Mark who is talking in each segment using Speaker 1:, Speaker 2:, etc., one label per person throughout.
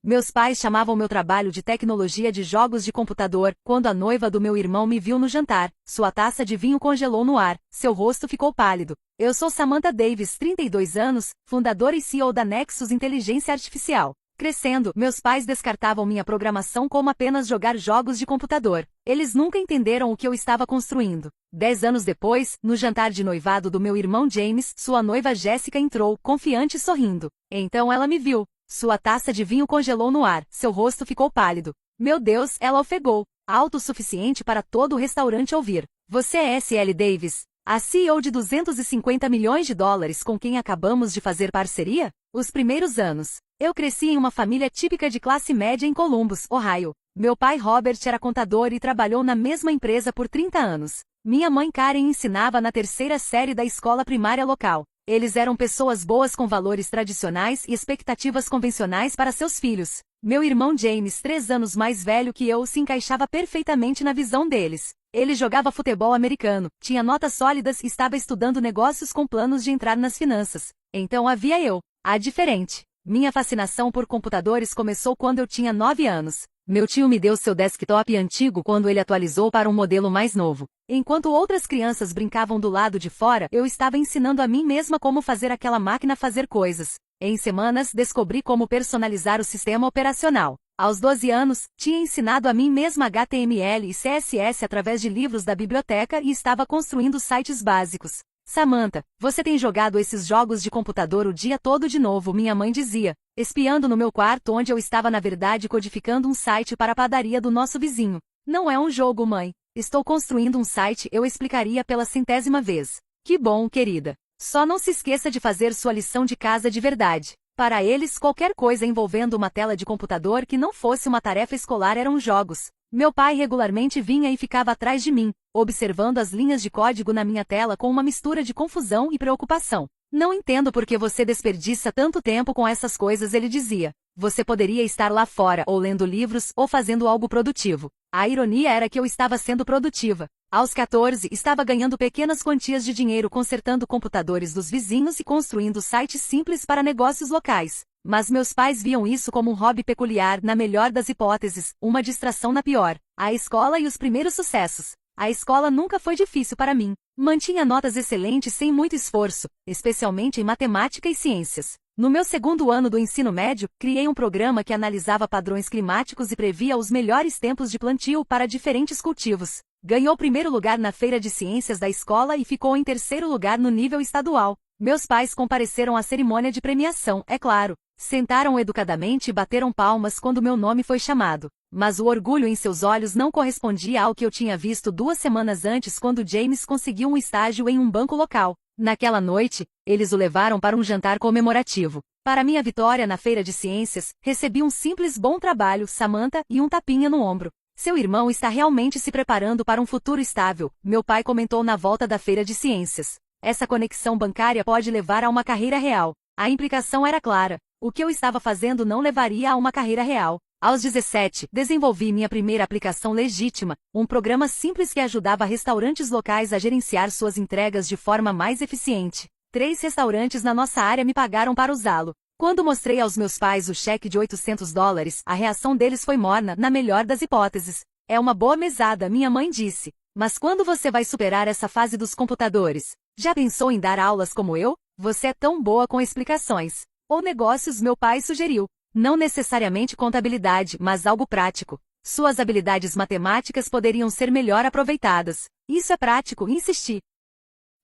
Speaker 1: Meus pais chamavam meu trabalho de tecnologia de jogos de computador. Quando a noiva do meu irmão me viu no jantar, sua taça de vinho congelou no ar, seu rosto ficou pálido. Eu sou Samantha Davis, 32 anos, fundadora e CEO da Nexus Inteligência Artificial. Crescendo, meus pais descartavam minha programação como apenas jogar jogos de computador. Eles nunca entenderam o que eu estava construindo. 10 anos depois, no jantar de noivado do meu irmão James, sua noiva Jéssica entrou, confiante e sorrindo. Então ela me viu. Sua taça de vinho congelou no ar, seu rosto ficou pálido. Meu Deus, ela ofegou. Alto o suficiente para todo o restaurante ouvir. Você é SL Davis, a CEO de 250 milhões de dólares com quem acabamos de fazer parceria? Os primeiros anos. Eu cresci em uma família típica de classe média em Columbus, Ohio. Meu pai Robert era contador e trabalhou na mesma empresa por 30 anos. Minha mãe Karen ensinava na terceira série da escola primária local. Eles eram pessoas boas com valores tradicionais e expectativas convencionais para seus filhos. Meu irmão James, 3 anos mais velho que eu, se encaixava perfeitamente na visão deles. Ele jogava futebol americano, tinha notas sólidas e estava estudando negócios com planos de entrar nas finanças. Então havia eu, a diferente. Minha fascinação por computadores começou quando eu tinha 9 anos. Meu tio me deu seu desktop antigo quando ele atualizou para um modelo mais novo. Enquanto outras crianças brincavam do lado de fora, eu estava ensinando a mim mesma como fazer aquela máquina fazer coisas. Em semanas, descobri como personalizar o sistema operacional. Aos 12 anos, tinha ensinado a mim mesma HTML e CSS através de livros da biblioteca e estava construindo sites básicos. Samantha, você tem jogado esses jogos de computador o dia todo de novo, minha mãe dizia, espiando no meu quarto onde eu estava na verdade codificando um site para a padaria do nosso vizinho. Não é um jogo, mãe. Estou construindo um site, eu explicaria pela 100ª vez. Que bom, querida. Só não se esqueça de fazer sua lição de casa de verdade. Para eles, qualquer coisa envolvendo uma tela de computador que não fosse uma tarefa escolar eram jogos. Meu pai regularmente vinha e ficava atrás de mim, observando as linhas de código na minha tela com uma mistura de confusão e preocupação. Não entendo por que você desperdiça tanto tempo com essas coisas, ele dizia. Você poderia estar lá fora, ou lendo livros, ou fazendo algo produtivo. A ironia era que eu estava sendo produtiva. Aos 14, estava ganhando pequenas quantias de dinheiro consertando computadores dos vizinhos e construindo sites simples para negócios locais. Mas meus pais viam isso como um hobby peculiar, na melhor das hipóteses, uma distração na pior. A escola e os primeiros sucessos. A escola nunca foi difícil para mim. Mantinha notas excelentes sem muito esforço, especialmente em matemática e ciências. No meu segundo ano do ensino médio, criei um programa que analisava padrões climáticos e previa os melhores tempos de plantio para diferentes cultivos. Ganhou primeiro lugar na feira de ciências da escola e ficou em terceiro lugar no nível estadual. Meus pais compareceram à cerimônia de premiação, é claro. Sentaram educadamente e bateram palmas quando meu nome foi chamado. Mas o orgulho em seus olhos não correspondia ao que eu tinha visto 2 semanas antes quando James conseguiu um estágio em um banco local. Naquela noite, eles o levaram para um jantar comemorativo. Para minha vitória na feira de ciências, recebi um simples bom trabalho, Samantha, e um tapinha no ombro. Seu irmão está realmente se preparando para um futuro estável, meu pai comentou na volta da feira de ciências. Essa conexão bancária pode levar a uma carreira real. A implicação era clara. O que eu estava fazendo não levaria a uma carreira real. Aos 17, desenvolvi minha primeira aplicação legítima, um programa simples que ajudava restaurantes locais a gerenciar suas entregas de forma mais eficiente. 3 restaurantes na nossa área me pagaram para usá-lo. Quando mostrei aos meus pais o cheque de $800, a reação deles foi morna, na melhor das hipóteses. É uma boa mesada, minha mãe disse. Mas quando você vai superar essa fase dos computadores? Já pensou em dar aulas como eu? Você é tão boa com explicações. Ou negócios, meu pai sugeriu. Não necessariamente contabilidade, mas algo prático. Suas habilidades matemáticas poderiam ser melhor aproveitadas. Isso é prático, insisti.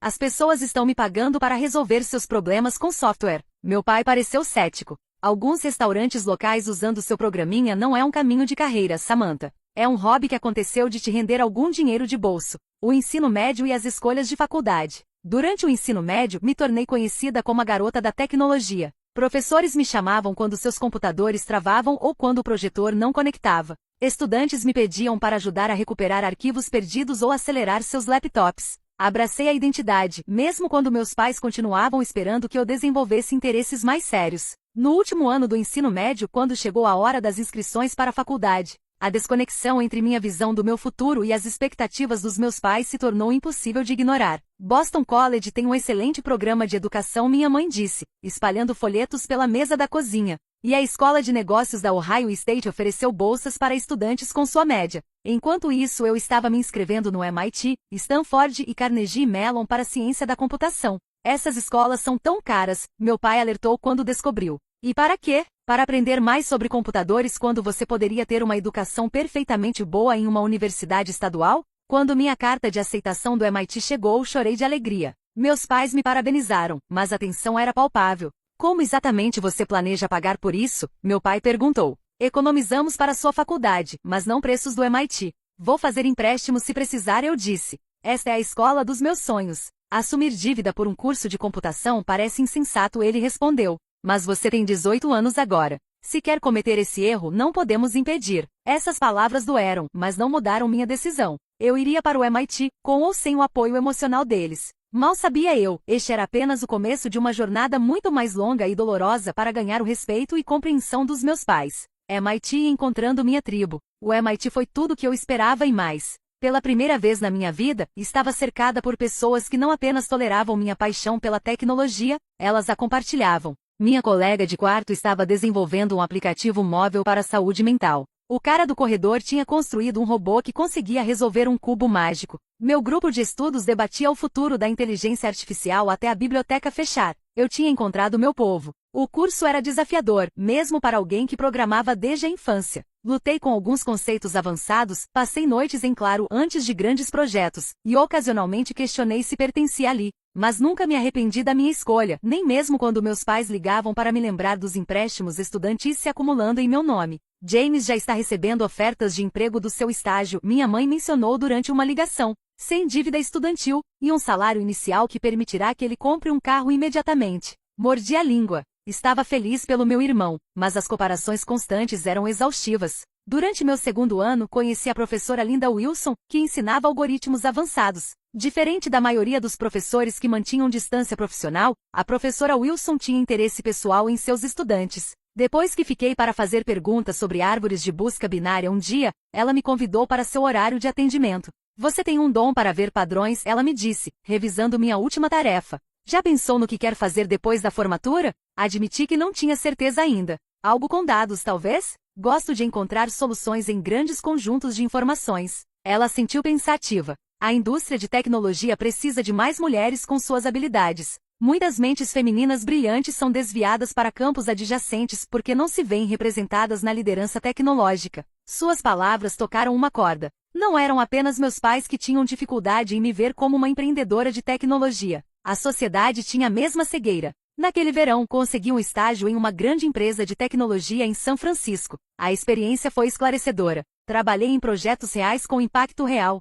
Speaker 1: As pessoas estão me pagando para resolver seus problemas com software. Meu pai pareceu cético. Alguns restaurantes locais usando seu programinha não é um caminho de carreira, Samantha. É um hobby que aconteceu de te render algum dinheiro de bolso. O ensino médio e as escolhas de faculdade. Durante o ensino médio, me tornei conhecida como a garota da tecnologia. Professores me chamavam quando seus computadores travavam ou quando o projetor não conectava. Estudantes me pediam para ajudar a recuperar arquivos perdidos ou acelerar seus laptops. Abracei a identidade, mesmo quando meus pais continuavam esperando que eu desenvolvesse interesses mais sérios. No último ano do ensino médio, quando chegou a hora das inscrições para a faculdade, a desconexão entre minha visão do meu futuro e as expectativas dos meus pais se tornou impossível de ignorar. Boston College tem um excelente programa de educação, minha mãe disse, espalhando folhetos pela mesa da cozinha. E a Escola de Negócios da Ohio State ofereceu bolsas para estudantes com sua média. Enquanto isso, eu estava me inscrevendo no MIT, Stanford e Carnegie Mellon para ciência da computação. Essas escolas são tão caras, meu pai alertou quando descobriu. E para quê? Para aprender mais sobre computadores quando você poderia ter uma educação perfeitamente boa em uma universidade estadual? Quando minha carta de aceitação do MIT chegou, chorei de alegria. Meus pais me parabenizaram, mas a tensão era palpável. Como exatamente você planeja pagar por isso? Meu pai perguntou. Economizamos para sua faculdade, mas não preços do MIT. Vou fazer empréstimos se precisar, eu disse. Esta é a escola dos meus sonhos. Assumir dívida por um curso de computação parece insensato, ele respondeu. Mas você tem 18 anos agora. Se quer cometer esse erro, não podemos impedir. Essas palavras doeram, mas não mudaram minha decisão. Eu iria para o MIT, com ou sem o apoio emocional deles. Mal sabia eu, este era apenas o começo de uma jornada muito mais longa e dolorosa para ganhar o respeito e compreensão dos meus pais. MIT encontrando minha tribo. O MIT foi tudo o que eu esperava e mais. Pela primeira vez na minha vida, estava cercada por pessoas que não apenas toleravam minha paixão pela tecnologia, elas a compartilhavam. Minha colega de quarto estava desenvolvendo um aplicativo móvel para a saúde mental. O cara do corredor tinha construído um robô que conseguia resolver um cubo mágico. Meu grupo de estudos debatia o futuro da inteligência artificial até a biblioteca fechar. Eu tinha encontrado meu povo. O curso era desafiador, mesmo para alguém que programava desde a infância. Lutei com alguns conceitos avançados, passei noites em claro antes de grandes projetos, e ocasionalmente questionei se pertencia ali. Mas nunca me arrependi da minha escolha, nem mesmo quando meus pais ligavam para me lembrar dos empréstimos estudantis se acumulando em meu nome. James já está recebendo ofertas de emprego do seu estágio, minha mãe mencionou durante uma ligação. Sem dívida estudantil, e um salário inicial que permitirá que ele compre um carro imediatamente. Mordi a língua. Estava feliz pelo meu irmão, mas as comparações constantes eram exaustivas. Durante meu segundo ano, conheci a professora Linda Wilson, que ensinava algoritmos avançados. Diferente da maioria dos professores que mantinham distância profissional, a professora Wilson tinha interesse pessoal em seus estudantes. Depois que fiquei para fazer perguntas sobre árvores de busca binária um dia, ela me convidou para seu horário de atendimento. Você tem um dom para ver padrões, ela me disse, revisando minha última tarefa. Já pensou no que quer fazer depois da formatura? Admiti que não tinha certeza ainda. Algo com dados, talvez? Gosto de encontrar soluções em grandes conjuntos de informações. Ela sentiu pensativa. A indústria de tecnologia precisa de mais mulheres com suas habilidades. Muitas mentes femininas brilhantes são desviadas para campos adjacentes porque não se veem representadas na liderança tecnológica. Suas palavras tocaram uma corda. Não eram apenas meus pais que tinham dificuldade em me ver como uma empreendedora de tecnologia. A sociedade tinha a mesma cegueira. Naquele verão, consegui um estágio em uma grande empresa de tecnologia em São Francisco. A experiência foi esclarecedora. Trabalhei em projetos reais com impacto real.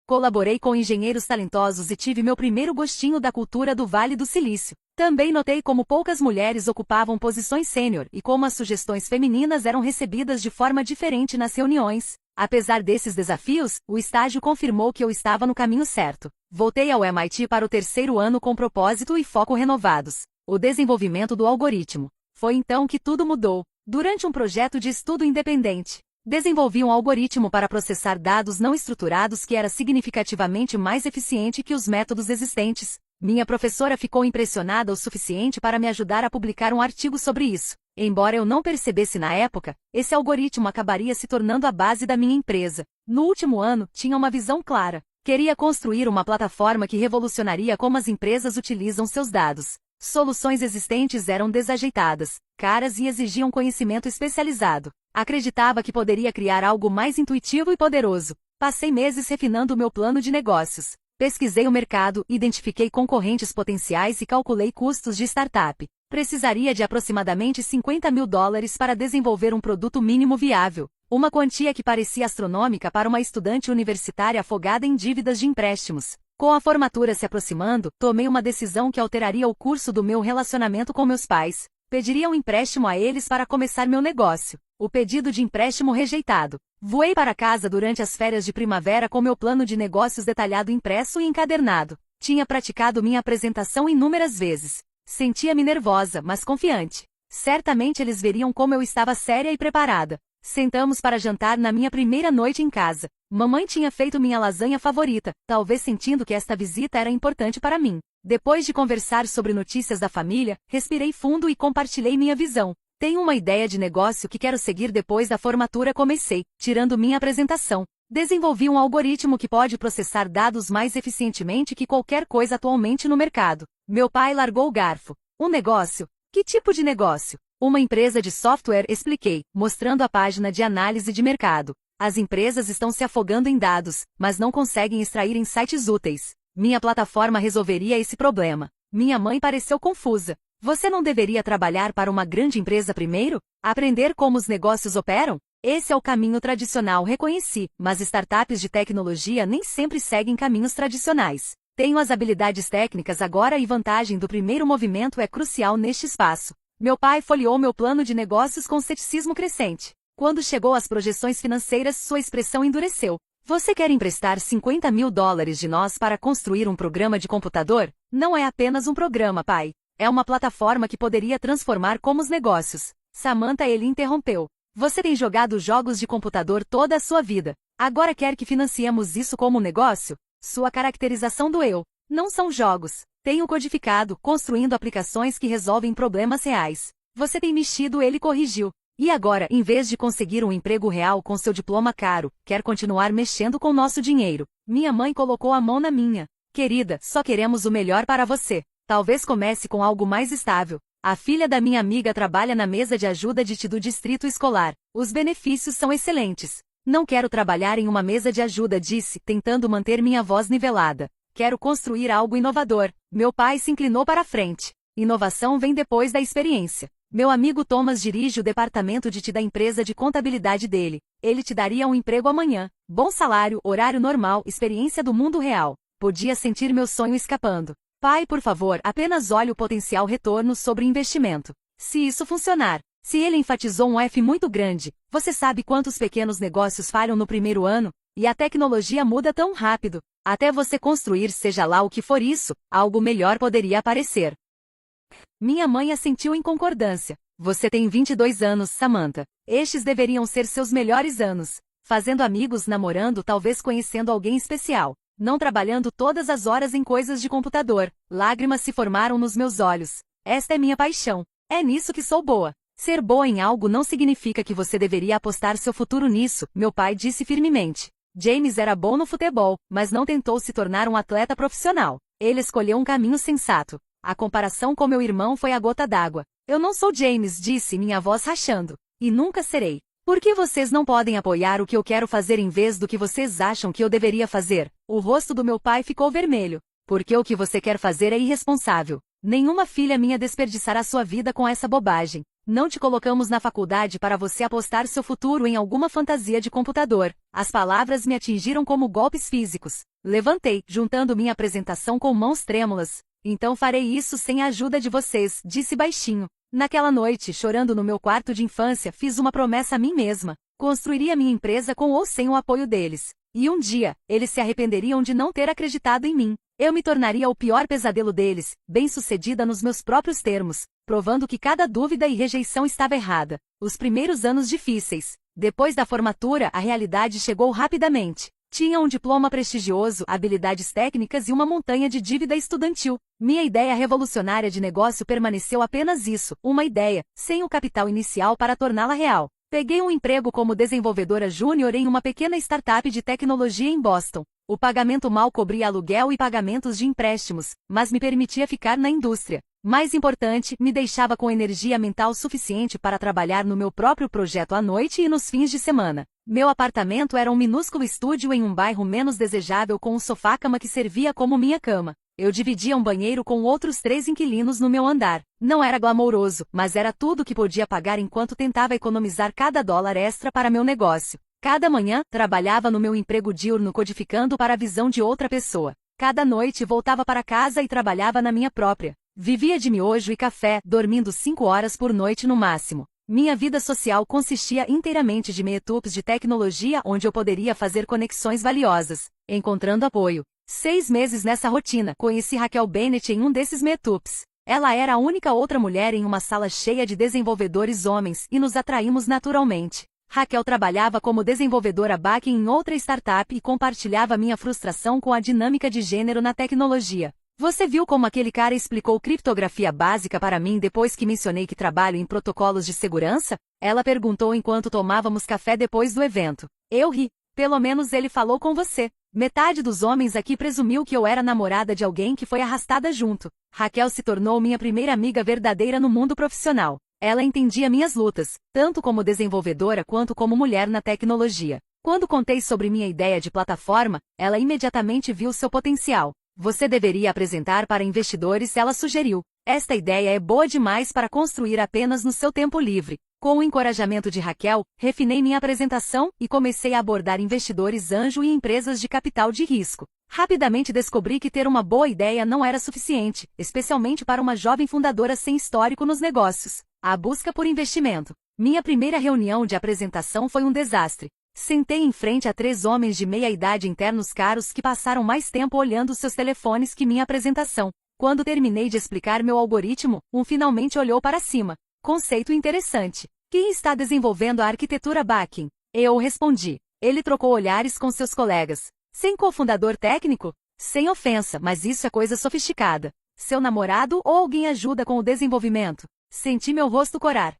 Speaker 1: Colaborei com engenheiros talentosos e tive meu primeiro gostinho da cultura do Vale do Silício. Também notei como poucas mulheres ocupavam posições sênior e como as sugestões femininas eram recebidas de forma diferente nas reuniões. Apesar desses desafios, o estágio confirmou que eu estava no caminho certo. Voltei ao MIT para o terceiro ano com propósito e foco renovados. O desenvolvimento do algoritmo. Foi então que tudo mudou. Durante um projeto de estudo independente, desenvolvi um algoritmo para processar dados não estruturados que era significativamente mais eficiente que os métodos existentes. Minha professora ficou impressionada o suficiente para me ajudar a publicar um artigo sobre isso. Embora eu não percebesse na época, esse algoritmo acabaria se tornando a base da minha empresa. No último ano, tinha uma visão clara. Queria construir uma plataforma que revolucionaria como as empresas utilizam seus dados. Soluções existentes eram desajeitadas, caras e exigiam conhecimento especializado. Acreditava que poderia criar algo mais intuitivo e poderoso. Passei meses refinando o meu plano de negócios. Pesquisei o mercado, identifiquei concorrentes potenciais e calculei custos de startup. Precisaria de aproximadamente $50 mil para desenvolver um produto mínimo viável, uma quantia que parecia astronômica para uma estudante universitária afogada em dívidas de empréstimos. Com a formatura se aproximando, tomei uma decisão que alteraria o curso do meu relacionamento com meus pais. Pediria um empréstimo a eles para começar meu negócio. O pedido de empréstimo rejeitado. Voei para casa durante as férias de primavera com meu plano de negócios detalhado impresso e encadernado. Tinha praticado minha apresentação inúmeras vezes. Sentia-me nervosa, mas confiante. Certamente eles veriam como eu estava séria e preparada. Sentamos para jantar na minha primeira noite em casa. Mamãe tinha feito minha lasanha favorita, talvez sentindo que esta visita era importante para mim. Depois de conversar sobre notícias da família, respirei fundo e compartilhei minha visão. Tenho uma ideia de negócio que quero seguir depois da formatura. Comecei, tirando minha apresentação. Desenvolvi um algoritmo que pode processar dados mais eficientemente que qualquer coisa atualmente no mercado. Meu pai largou o garfo. Um negócio? Que tipo de negócio? Uma empresa de software, expliquei, mostrando a página de análise de mercado. As empresas estão se afogando em dados, mas não conseguem extrair insights úteis. Minha plataforma resolveria esse problema. Minha mãe pareceu confusa. Você não deveria trabalhar para uma grande empresa primeiro? Aprender como os negócios operam? Esse é o caminho tradicional, reconheci, mas startups de tecnologia nem sempre seguem caminhos tradicionais. Tenho as habilidades técnicas agora e vantagem do primeiro movimento é crucial neste espaço. Meu pai folheou meu plano de negócios com ceticismo crescente. Quando chegou às projeções financeiras, sua expressão endureceu. Você quer emprestar $50 mil de nós para construir um programa de computador? Não é apenas um programa, pai. É uma plataforma que poderia transformar como os negócios. Samantha, ele interrompeu. Você tem jogado jogos de computador toda a sua vida. Agora quer que financiemos isso como um negócio? Sua caracterização doeu. Não são jogos. Tenho codificado, construindo aplicações que resolvem problemas reais. Você tem mexido, ele corrigiu. E agora, em vez de conseguir um emprego real com seu diploma caro, quer continuar mexendo com nosso dinheiro. Minha mãe colocou a mão na minha. Querida, só queremos o melhor para você. Talvez comece com algo mais estável. A filha da minha amiga trabalha na mesa de ajuda do distrito escolar. Os benefícios são excelentes. Não quero trabalhar em uma mesa de ajuda, disse, tentando manter minha voz nivelada. Quero construir algo inovador. Meu pai se inclinou para a frente. Inovação vem depois da experiência. Meu amigo Thomas dirige o departamento de TI da empresa de contabilidade dele. Ele te daria um emprego amanhã. Bom salário, horário normal, experiência do mundo real. Podia sentir meu sonho escapando. Pai, por favor, apenas olhe o potencial retorno sobre investimento. Se isso funcionar. Se ele enfatizou um F muito grande, você sabe quantos pequenos negócios falham no primeiro ano? E a tecnologia muda tão rápido. Até você construir seja lá o que for isso, algo melhor poderia aparecer. Minha mãe assentiu em concordância. Você tem 22 anos, Samantha. Estes deveriam ser seus melhores anos. Fazendo amigos, namorando, talvez conhecendo alguém especial. Não trabalhando todas as horas em coisas de computador. Lágrimas se formaram nos meus olhos. Esta é minha paixão. É nisso que sou boa. Ser boa em algo não significa que você deveria apostar seu futuro nisso, meu pai disse firmemente. James era bom no futebol, mas não tentou se tornar um atleta profissional. Ele escolheu um caminho sensato. A comparação com meu irmão foi a gota d'água. Eu não sou James, disse minha voz rachando. E nunca serei. Por que vocês não podem apoiar o que eu quero fazer em vez do que vocês acham que eu deveria fazer? O rosto do meu pai ficou vermelho. Porque o que você quer fazer é irresponsável. Nenhuma filha minha desperdiçará sua vida com essa bobagem. Não te colocamos na faculdade para você apostar seu futuro em alguma fantasia de computador. As palavras me atingiram como golpes físicos. Levantei, juntando minha apresentação com mãos trêmulas. Então farei isso sem a ajuda de vocês, disse baixinho. Naquela noite, chorando no meu quarto de infância, fiz uma promessa a mim mesma. Construiria minha empresa com ou sem o apoio deles. E um dia, eles se arrependeriam de não ter acreditado em mim. Eu me tornaria o pior pesadelo deles, bem-sucedida nos meus próprios termos, provando que cada dúvida e rejeição estava errada. Os primeiros anos difíceis. Depois da formatura, a realidade chegou rapidamente. Tinha um diploma prestigioso, habilidades técnicas e uma montanha de dívida estudantil. Minha ideia revolucionária de negócio permaneceu apenas isso, uma ideia, sem o capital inicial para torná-la real. Peguei um emprego como desenvolvedora júnior em uma pequena startup de tecnologia em Boston. O pagamento mal cobria aluguel e pagamentos de empréstimos, mas me permitia ficar na indústria. Mais importante, me deixava com energia mental suficiente para trabalhar no meu próprio projeto à noite e nos fins de semana. Meu apartamento era um minúsculo estúdio em um bairro menos desejável com um sofá-cama que servia como minha cama. Eu dividia um banheiro com outros 3 inquilinos no meu andar. Não era glamouroso, mas era tudo que podia pagar enquanto tentava economizar cada dólar extra para meu negócio. Cada manhã, trabalhava no meu emprego diurno codificando para a visão de outra pessoa. Cada noite voltava para casa e trabalhava na minha própria. Vivia de miojo e café, dormindo 5 horas por noite no máximo. Minha vida social consistia inteiramente de meetups de tecnologia onde eu poderia fazer conexões valiosas, encontrando apoio. 6 meses nessa rotina, conheci Raquel Bennett em um desses meetups. Ela era a única outra mulher em uma sala cheia de desenvolvedores homens e nos atraímos naturalmente. Raquel trabalhava como desenvolvedora back em outra startup e compartilhava minha frustração com a dinâmica de gênero na tecnologia. Você viu como aquele cara explicou criptografia básica para mim depois que mencionei que trabalho em protocolos de segurança? Ela perguntou enquanto tomávamos café depois do evento. Eu ri. Pelo menos ele falou com você. Metade dos homens aqui presumiu que eu era namorada de alguém que foi arrastada junto. Raquel se tornou minha primeira amiga verdadeira no mundo profissional. Ela entendia minhas lutas, tanto como desenvolvedora quanto como mulher na tecnologia. Quando contei sobre minha ideia de plataforma, ela imediatamente viu seu potencial. Você deveria apresentar para investidores, ela sugeriu. Esta ideia é boa demais para construir apenas no seu tempo livre. Com o encorajamento de Raquel, refinei minha apresentação e comecei a abordar investidores anjo e empresas de capital de risco. Rapidamente descobri que ter uma boa ideia não era suficiente, especialmente para uma jovem fundadora sem histórico nos negócios. A busca por investimento. Minha primeira reunião de apresentação foi um desastre. Sentei em frente a 3 homens de meia-idade internos caros que passaram mais tempo olhando seus telefones que minha apresentação. Quando terminei de explicar meu algoritmo, um finalmente olhou para cima. Conceito interessante. Quem está desenvolvendo a arquitetura backing? Eu respondi. Ele trocou olhares com seus colegas. Sem cofundador técnico? Sem ofensa, mas isso é coisa sofisticada. Seu namorado ou alguém ajuda com o desenvolvimento? Senti meu rosto corar.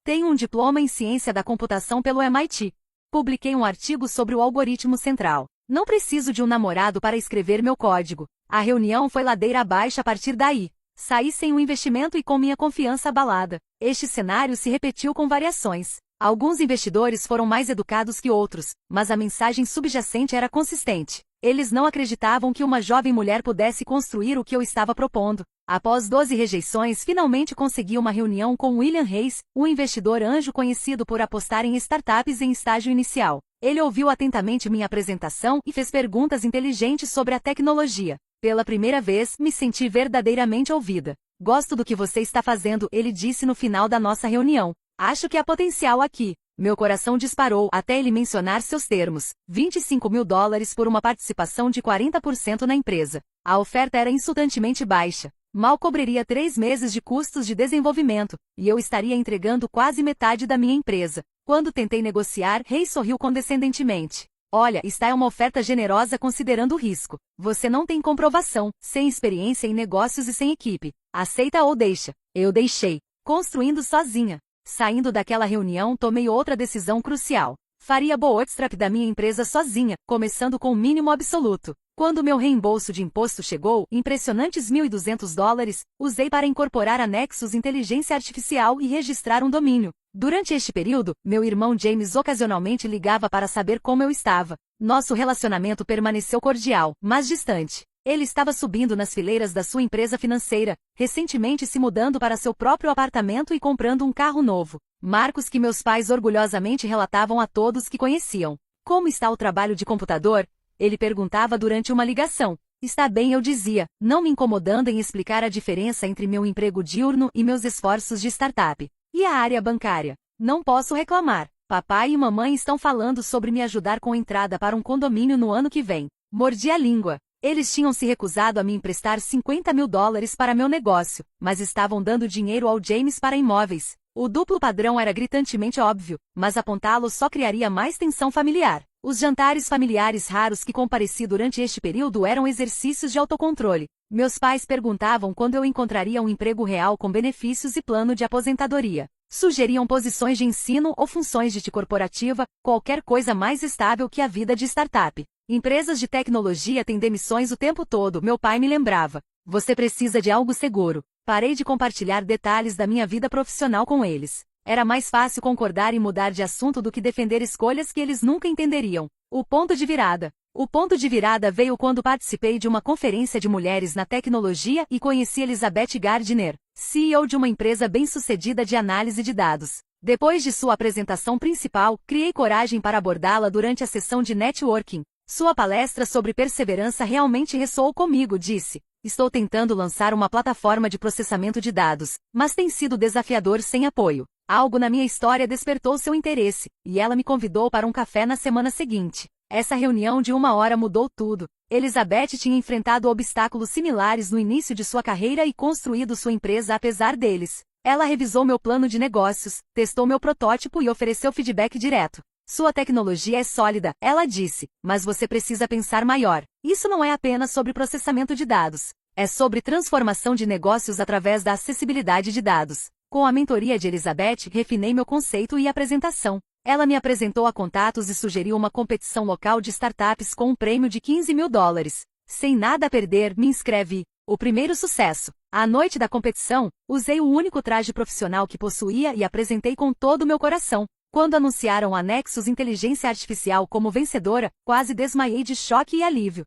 Speaker 1: Tenho um diploma em ciência da computação pelo MIT. Publiquei um artigo sobre o algoritmo central. Não preciso de um namorado para escrever meu código. A reunião foi ladeira abaixo a partir daí. Saí sem um investimento e com minha confiança abalada. Este cenário se repetiu com variações. Alguns investidores foram mais educados que outros, mas a mensagem subjacente era consistente. Eles não acreditavam que uma jovem mulher pudesse construir o que eu estava propondo. Após 12 rejeições, finalmente consegui uma reunião com William Reis, um investidor anjo conhecido por apostar em startups em estágio inicial. Ele ouviu atentamente minha apresentação e fez perguntas inteligentes sobre a tecnologia. Pela primeira vez, me senti verdadeiramente ouvida. Gosto do que você está fazendo, ele disse no final da nossa reunião. Acho que há potencial aqui. Meu coração disparou até ele mencionar seus termos. $25.000 por uma participação de 40% na empresa. A oferta era insultantemente baixa. Mal cobriria 3 meses de custos de desenvolvimento, e eu estaria entregando quase metade da minha empresa. Quando tentei negociar, Reis sorriu condescendentemente. Olha, esta é uma oferta generosa considerando o risco. Você não tem comprovação, sem experiência em negócios e sem equipe. Aceita ou deixa? Eu deixei. Construindo sozinha. Saindo daquela reunião, tomei outra decisão crucial. Faria bootstrap da minha empresa sozinha, começando com o mínimo absoluto. Quando meu reembolso de imposto chegou, impressionantes $1.200, usei para incorporar a Nexus Inteligência Artificial e registrar um domínio. Durante este período, meu irmão James ocasionalmente ligava para saber como eu estava. Nosso relacionamento permaneceu cordial, mas distante. Ele estava subindo nas fileiras da sua empresa financeira, recentemente se mudando para seu próprio apartamento e comprando um carro novo. Marcos que meus pais orgulhosamente relatavam a todos que conheciam. Como está o trabalho de computador? Ele perguntava durante uma ligação. Está bem, eu dizia, não me incomodando em explicar a diferença entre meu emprego diurno e meus esforços de startup. E a área bancária? Não posso reclamar. Papai e mamãe estão falando sobre me ajudar com entrada para um condomínio no ano que vem. Mordi a língua. Eles tinham se recusado a me emprestar $50.000 para meu negócio, mas estavam dando dinheiro ao James para imóveis. O duplo padrão era gritantemente óbvio, mas apontá-lo só criaria mais tensão familiar. Os jantares familiares raros que compareci durante este período eram exercícios de autocontrole. Meus pais perguntavam quando eu encontraria um emprego real com benefícios e plano de aposentadoria. Sugeriam posições de ensino ou funções de TI corporativa, qualquer coisa mais estável que a vida de startup. Empresas de tecnologia têm demissões o tempo todo, meu pai me lembrava. Você precisa de algo seguro. Parei de compartilhar detalhes da minha vida profissional com eles. Era mais fácil concordar e mudar de assunto do que defender escolhas que eles nunca entenderiam. O ponto de virada. O ponto de virada veio quando participei de uma conferência de mulheres na tecnologia e conheci Elizabeth Gardner, CEO de uma empresa bem-sucedida de análise de dados. Depois de sua apresentação principal, criei coragem para abordá-la durante a sessão de networking. Sua palestra sobre perseverança realmente ressoou comigo, disse. Estou tentando lançar uma plataforma de processamento de dados, mas tem sido desafiador sem apoio. Algo na minha história despertou seu interesse, e ela me convidou para um café na semana seguinte. Essa reunião de 1 hora mudou tudo. Elizabeth tinha enfrentado obstáculos similares no início de sua carreira e construído sua empresa apesar deles. Ela revisou meu plano de negócios, testou meu protótipo e ofereceu feedback direto. Sua tecnologia é sólida, ela disse, mas você precisa pensar maior. Isso não é apenas sobre processamento de dados. É sobre transformação de negócios através da acessibilidade de dados. Com a mentoria de Elizabeth, refinei meu conceito e apresentação. Ela me apresentou a contatos e sugeriu uma competição local de startups com um prêmio de $15 mil. Sem nada a perder, me inscrevi. O primeiro sucesso. À noite da competição, usei o único traje profissional que possuía e apresentei com todo o meu coração. Quando anunciaram a Nexus Inteligência Artificial como vencedora, quase desmaiei de choque e alívio.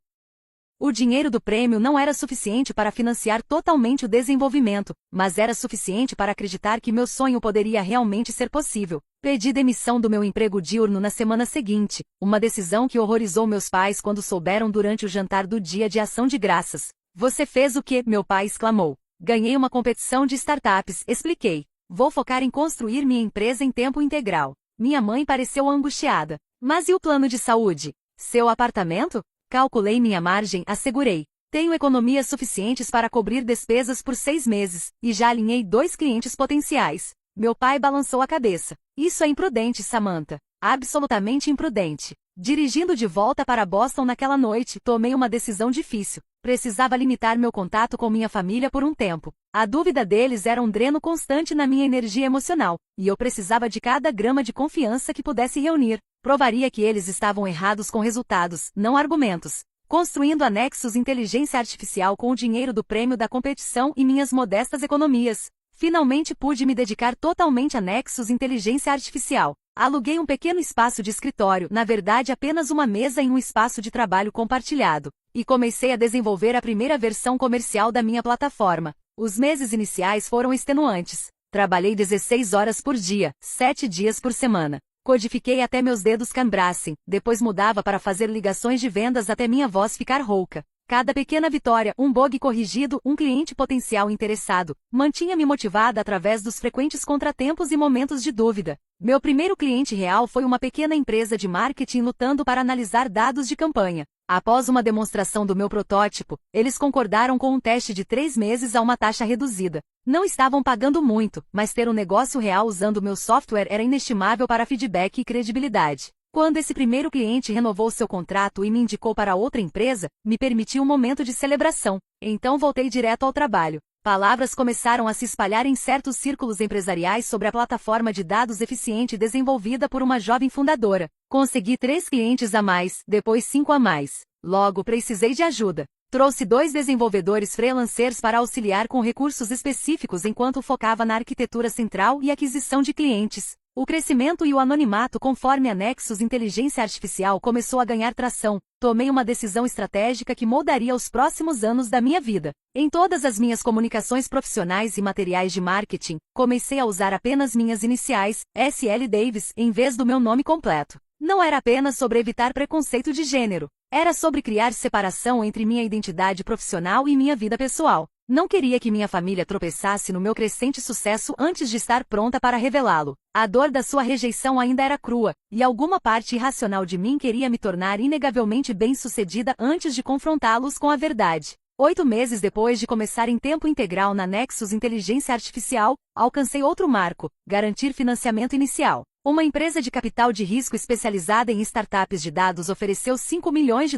Speaker 1: O dinheiro do prêmio não era suficiente para financiar totalmente o desenvolvimento, mas era suficiente para acreditar que meu sonho poderia realmente ser possível. Pedi demissão do meu emprego diurno na semana seguinte, uma decisão que horrorizou meus pais quando souberam durante o jantar do Dia de Ação de Graças. Você fez o quê? Meu pai exclamou. Ganhei uma competição de startups, expliquei. Vou focar em construir minha empresa em tempo integral. Minha mãe pareceu angustiada. Mas e o plano de saúde? Seu apartamento? Calculei minha margem, assegurei. Tenho economias suficientes para cobrir despesas por 6 meses, e já alinhei 2 clientes potenciais. Meu pai balançou a cabeça. Isso é imprudente, Samantha. Absolutamente imprudente. Dirigindo de volta para Boston naquela noite, tomei uma decisão difícil. Precisava limitar meu contato com minha família por um tempo. A dúvida deles era um dreno constante na minha energia emocional, e eu precisava de cada grama de confiança que pudesse reunir. Provaria que eles estavam errados com resultados, não argumentos. Construindo a Nexus Inteligência Artificial com o dinheiro do prêmio da competição e minhas modestas economias. Finalmente pude me dedicar totalmente a Nexus Inteligência Artificial. Aluguei um pequeno espaço de escritório, na verdade apenas uma mesa em um espaço de trabalho compartilhado, e comecei a desenvolver a primeira versão comercial da minha plataforma. Os meses iniciais foram extenuantes. Trabalhei 16 horas por dia, 7 dias por semana. Codifiquei até meus dedos cambrassem, depois mudava para fazer ligações de vendas até minha voz ficar rouca. Cada pequena vitória, um bug corrigido, um cliente potencial interessado, mantinha-me motivada através dos frequentes contratempos e momentos de dúvida. Meu primeiro cliente real foi uma pequena empresa de marketing lutando para analisar dados de campanha. Após uma demonstração do meu protótipo, eles concordaram com um teste de 3 meses a uma taxa reduzida. Não estavam pagando muito, mas ter um negócio real usando meu software era inestimável para feedback e credibilidade. Quando esse primeiro cliente renovou seu contrato e me indicou para outra empresa, me permitiu um momento de celebração. Então voltei direto ao trabalho. Palavras começaram a se espalhar em certos círculos empresariais sobre a plataforma de dados eficiente desenvolvida por uma jovem fundadora. Consegui 3 clientes a mais, depois 5 a mais. Logo precisei de ajuda. Trouxe 2 desenvolvedores freelancers para auxiliar com recursos específicos enquanto focava na arquitetura central e aquisição de clientes. O crescimento e o anonimato conforme a Nexus Inteligência Artificial começou a ganhar tração. Tomei uma decisão estratégica que moldaria os próximos anos da minha vida. Em todas as minhas comunicações profissionais e materiais de marketing, comecei a usar apenas minhas iniciais, SL Davis, em vez do meu nome completo. Não era apenas sobre evitar preconceito de gênero. Era sobre criar separação entre minha identidade profissional e minha vida pessoal. Não queria que minha família tropeçasse no meu crescente sucesso antes de estar pronta para revelá-lo. A dor da sua rejeição ainda era crua, e alguma parte irracional de mim queria me tornar inegavelmente bem-sucedida antes de confrontá-los com a verdade. 8 meses depois de começar em tempo integral na Nexus Inteligência Artificial, alcancei outro marco: garantir financiamento inicial. Uma empresa de capital de risco especializada em startups de dados ofereceu $5 milhões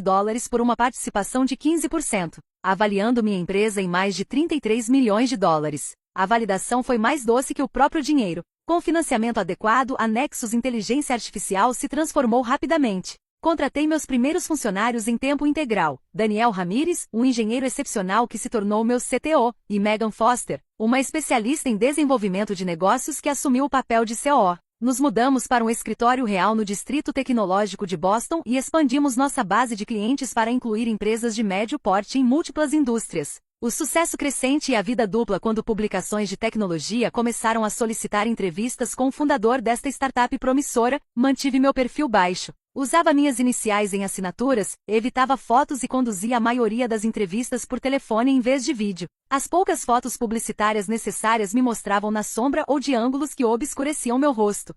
Speaker 1: por uma participação de 15%, avaliando minha empresa em mais de $33 milhões. A validação foi mais doce que o próprio dinheiro. Com financiamento adequado, a Nexus Inteligência Artificial se transformou rapidamente. Contratei meus primeiros funcionários em tempo integral, Daniel Ramírez, um engenheiro excepcional que se tornou meu CTO, e Megan Foster, uma especialista em desenvolvimento de negócios que assumiu o papel de COO. Nos mudamos para um escritório real no Distrito Tecnológico de Boston e expandimos nossa base de clientes para incluir empresas de médio porte em múltiplas indústrias. O sucesso crescente e a vida dupla quando publicações de tecnologia começaram a solicitar entrevistas com o fundador desta startup promissora, mantive meu perfil baixo. Usava minhas iniciais em assinaturas, evitava fotos e conduzia a maioria das entrevistas por telefone em vez de vídeo. As poucas fotos publicitárias necessárias me mostravam na sombra ou de ângulos que obscureciam meu rosto.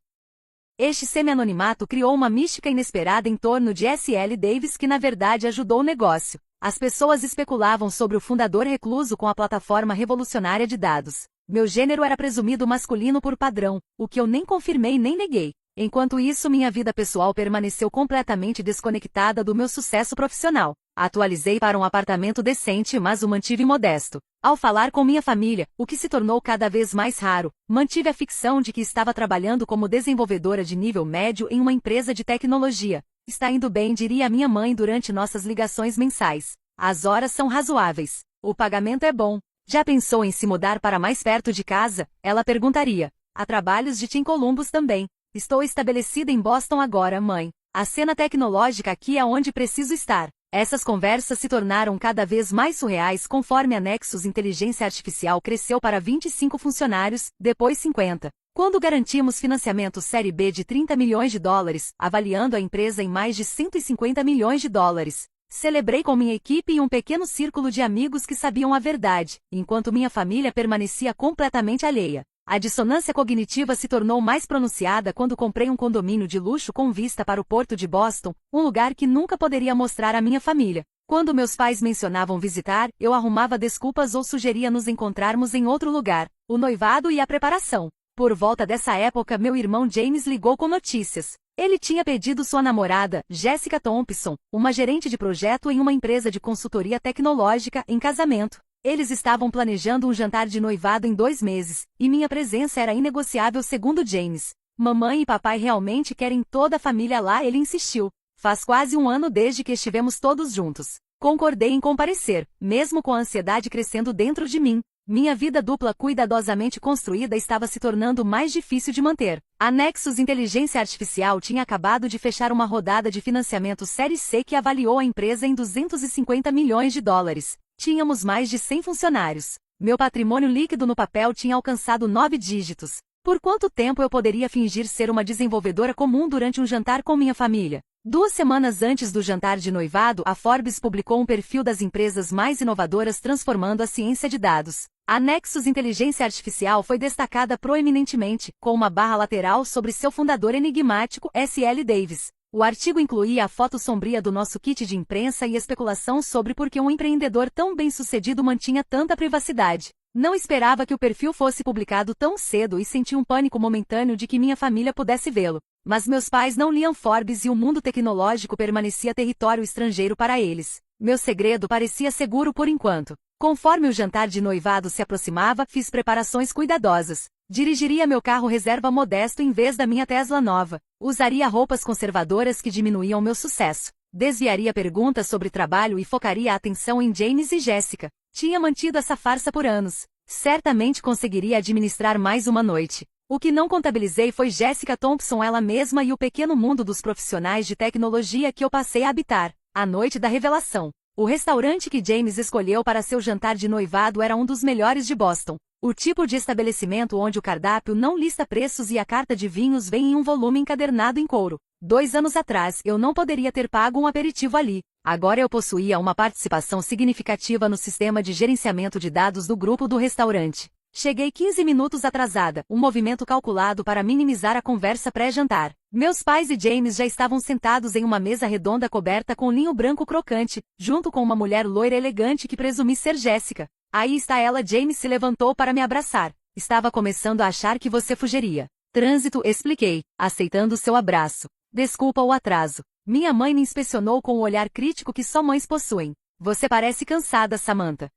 Speaker 1: Este semi-anonimato criou uma mística inesperada em torno de SL Davis que na verdade ajudou o negócio. As pessoas especulavam sobre o fundador recluso com a plataforma revolucionária de dados. Meu gênero era presumido masculino por padrão, o que eu nem confirmei nem neguei. Enquanto isso, minha vida pessoal permaneceu completamente desconectada do meu sucesso profissional. Atualizei para um apartamento decente, mas o mantive modesto. Ao falar com minha família, o que se tornou cada vez mais raro, mantive a ficção de que estava trabalhando como desenvolvedora de nível médio em uma empresa de tecnologia. Está indo bem, diria a minha mãe durante nossas ligações mensais. As horas são razoáveis. O pagamento é bom. Já pensou em se mudar para mais perto de casa? Ela perguntaria. Há trabalhos de Tim Columbus também. Estou estabelecida em Boston agora, mãe. A cena tecnológica aqui é onde preciso estar. Essas conversas se tornaram cada vez mais surreais conforme a Nexus Inteligência Artificial cresceu para 25 funcionários, depois 50. Quando garantimos financiamento Série B de 30 milhões de dólares, avaliando a empresa em mais de 150 milhões de dólares. Celebrei com minha equipe e um pequeno círculo de amigos que sabiam a verdade, enquanto minha família permanecia completamente alheia. A dissonância cognitiva se tornou mais pronunciada quando comprei um condomínio de luxo com vista para o porto de Boston, um lugar que nunca poderia mostrar à minha família. Quando meus pais mencionavam visitar, eu arrumava desculpas ou sugeria nos encontrarmos em outro lugar, o noivado e a preparação. Por volta dessa época, meu irmão James ligou com notícias. Ele tinha pedido sua namorada, Jessica Thompson, uma gerente de projeto em uma empresa de consultoria tecnológica, em casamento. Eles estavam planejando um jantar de noivado em 2 meses, e minha presença era inegociável segundo James. Mamãe e papai realmente querem toda a família lá, ele insistiu. Faz quase 1 ano desde que estivemos todos juntos. Concordei em comparecer, mesmo com a ansiedade crescendo dentro de mim. Minha vida dupla cuidadosamente construída estava se tornando mais difícil de manter. A Nexus Inteligência Artificial tinha acabado de fechar uma rodada de financiamento Série C que avaliou a empresa em 250 milhões de dólares. Tínhamos mais de 100 funcionários. Meu patrimônio líquido no papel tinha alcançado 9 dígitos. Por quanto tempo eu poderia fingir ser uma desenvolvedora comum durante um jantar com minha família? 2 semanas antes do jantar de noivado, a Forbes publicou um perfil das empresas mais inovadoras transformando a ciência de dados. A Nexus Inteligência Artificial foi destacada proeminentemente, com uma barra lateral sobre seu fundador enigmático, S.L. Davis. O artigo incluía a foto sombria do nosso kit de imprensa e especulação sobre por que um empreendedor tão bem-sucedido mantinha tanta privacidade. Não esperava que o perfil fosse publicado tão cedo e senti um pânico momentâneo de que minha família pudesse vê-lo. Mas meus pais não liam Forbes e o mundo tecnológico permanecia território estrangeiro para eles. Meu segredo parecia seguro por enquanto. Conforme o jantar de noivado se aproximava, fiz preparações cuidadosas. Dirigiria meu carro reserva modesto em vez da minha Tesla nova. Usaria roupas conservadoras que diminuíam meu sucesso. Desviaria perguntas sobre trabalho e focaria a atenção em James e Jessica. Tinha mantido essa farsa por anos. Certamente conseguiria administrar mais uma noite. O que não contabilizei foi Jessica Thompson ela mesma e o pequeno mundo dos profissionais de tecnologia que eu passei a habitar. A noite da revelação. O restaurante que James escolheu para seu jantar de noivado era um dos melhores de Boston. O tipo de estabelecimento onde o cardápio não lista preços e a carta de vinhos vem em um volume encadernado em couro. 2 anos atrás, eu não poderia ter pago um aperitivo ali. Agora eu possuía uma participação significativa no sistema de gerenciamento de dados do grupo do restaurante. Cheguei 15 minutos atrasada, um movimento calculado para minimizar a conversa pré-jantar. Meus pais e James já estavam sentados em uma mesa redonda coberta com linho branco crocante, junto com uma mulher loira elegante que presumi ser Jessica. Aí está ela. James se levantou para me abraçar. Estava começando a achar que você fugiria. Trânsito, expliquei, aceitando seu abraço. Desculpa o atraso. Minha mãe me inspecionou com o olhar crítico que só mães possuem. Você parece cansada, Samantha.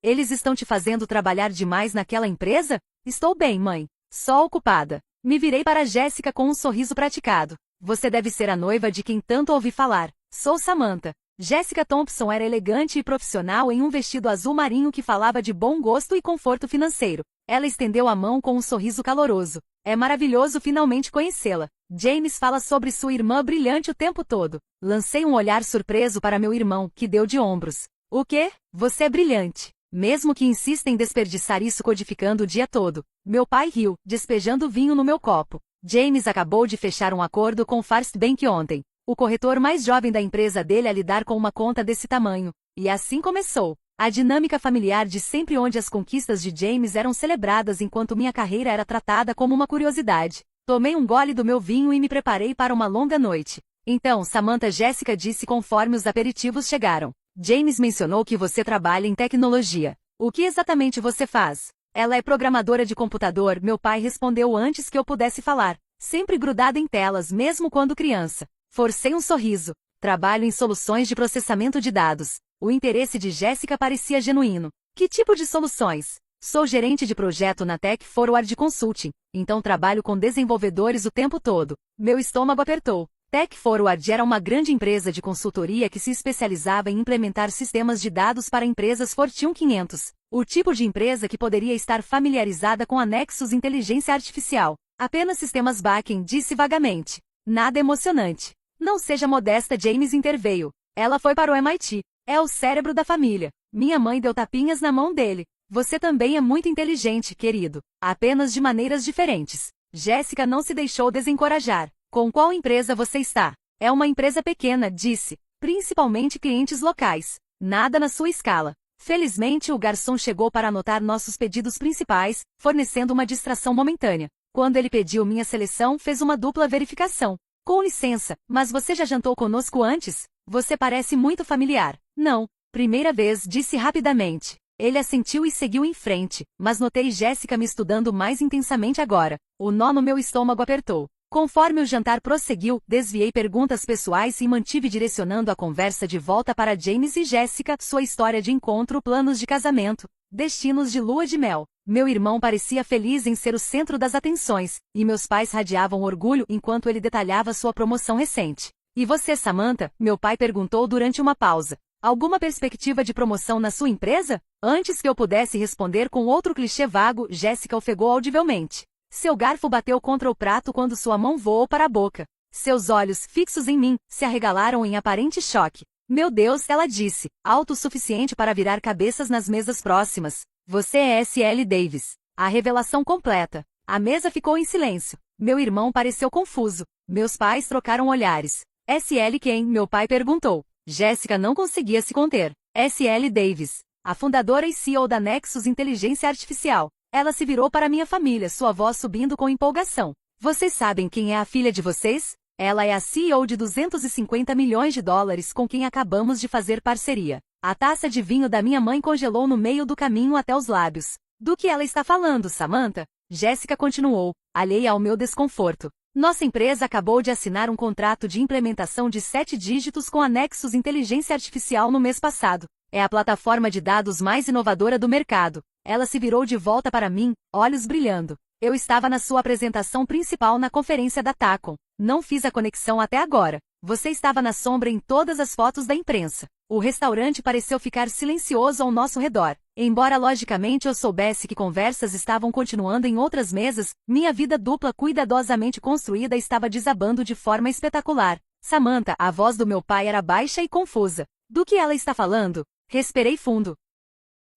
Speaker 1: Eles estão te fazendo trabalhar demais naquela empresa? Estou bem, mãe. Só ocupada. Me virei para Jessica com um sorriso praticado. Você deve ser a noiva de quem tanto ouvi falar. Sou Samantha. Jessica Thompson era elegante e profissional em um vestido azul marinho que falava de bom gosto e conforto financeiro. Ela estendeu a mão com um sorriso caloroso. É maravilhoso finalmente conhecê-la. James fala sobre sua irmã brilhante o tempo todo. Lancei um olhar surpreso para meu irmão, que deu de ombros. O quê? Você é brilhante. Mesmo que insista em desperdiçar isso codificando o dia todo. Meu pai riu, despejando vinho no meu copo. James acabou de fechar um acordo com First Bank ontem. O corretor mais jovem da empresa dele a lidar com uma conta desse tamanho. E assim começou. A dinâmica familiar de sempre onde as conquistas de James eram celebradas enquanto minha carreira era tratada como uma curiosidade. Tomei um gole do meu vinho e me preparei para uma longa noite. Então, Samantha, Jessica disse conforme os aperitivos chegaram. James mencionou que você trabalha em tecnologia. O que exatamente você faz? Ela é programadora de computador, meu pai respondeu antes que eu pudesse falar. Sempre grudada em telas mesmo quando criança. Forcei um sorriso. Trabalho em soluções de processamento de dados. O interesse de Jéssica parecia genuíno. Que tipo de soluções? Sou gerente de projeto na Tech Forward Consulting, então trabalho com desenvolvedores o tempo todo. Meu estômago apertou. Tech Forward era uma grande empresa de consultoria que se especializava em implementar sistemas de dados para empresas Fortune 500. O tipo de empresa que poderia estar familiarizada com a Nexus Inteligência Artificial. Apenas sistemas back-end, disse vagamente. Nada emocionante. Não seja modesta, James interveio. Ela foi para o MIT. É o cérebro da família. Minha mãe deu tapinhas na mão dele. Você também é muito inteligente, querido. Apenas de maneiras diferentes. Jéssica não se deixou desencorajar. Com qual empresa você está? É uma empresa pequena, disse. Principalmente clientes locais. Nada na sua escala. Felizmente o garçom chegou para anotar nossos pedidos principais, fornecendo uma distração momentânea. Quando ele pediu minha seleção, fez uma dupla verificação. Com licença, mas você já jantou conosco antes? Você parece muito familiar. Não. Primeira vez, disse rapidamente. Ele assentiu e seguiu em frente, mas notei Jéssica me estudando mais intensamente agora. O nó no meu estômago apertou. Conforme o jantar prosseguiu, desviei perguntas pessoais e mantive direcionando a conversa de volta para James e Jéssica, sua história de encontro, planos de casamento, destinos de lua de mel. Meu irmão parecia feliz em ser o centro das atenções, e meus pais radiavam orgulho enquanto ele detalhava sua promoção recente. E você, Samantha? Meu pai perguntou durante uma pausa. Alguma perspectiva de promoção na sua empresa? Antes que eu pudesse responder com outro clichê vago, Jéssica ofegou audivelmente. Seu garfo bateu contra o prato quando sua mão voou para a boca. Seus olhos, fixos em mim, se arregalaram em aparente choque. Meu Deus, ela disse, alto o suficiente para virar cabeças nas mesas próximas. Você é S.L. Davis. A revelação completa. A mesa ficou em silêncio. Meu irmão pareceu confuso. Meus pais trocaram olhares. S.L. quem? Meu pai perguntou. Jéssica não conseguia se conter. S.L. Davis, a fundadora e CEO da Nexus Inteligência Artificial. Ela se virou para minha família, sua voz subindo com empolgação. Vocês sabem quem é a filha de vocês? Ela é a CEO de 250 milhões de dólares com quem acabamos de fazer parceria. A taça de vinho da minha mãe congelou no meio do caminho até os lábios. Do que ela está falando, Samantha? Jéssica continuou, alheia ao meu desconforto. Nossa empresa acabou de assinar um contrato de implementação de 7 dígitos com a Nexus Inteligência Artificial no mês passado. É a plataforma de dados mais inovadora do mercado. Ela se virou de volta para mim, olhos brilhando. Eu estava na sua apresentação principal na conferência da Tacom. Não fiz a conexão até agora. Você estava na sombra em todas as fotos da imprensa. O restaurante pareceu ficar silencioso ao nosso redor. Embora logicamente eu soubesse que conversas estavam continuando em outras mesas, minha vida dupla cuidadosamente construída estava desabando de forma espetacular. Samantha, a voz do meu pai era baixa e confusa. Do que ela está falando? Respirei fundo.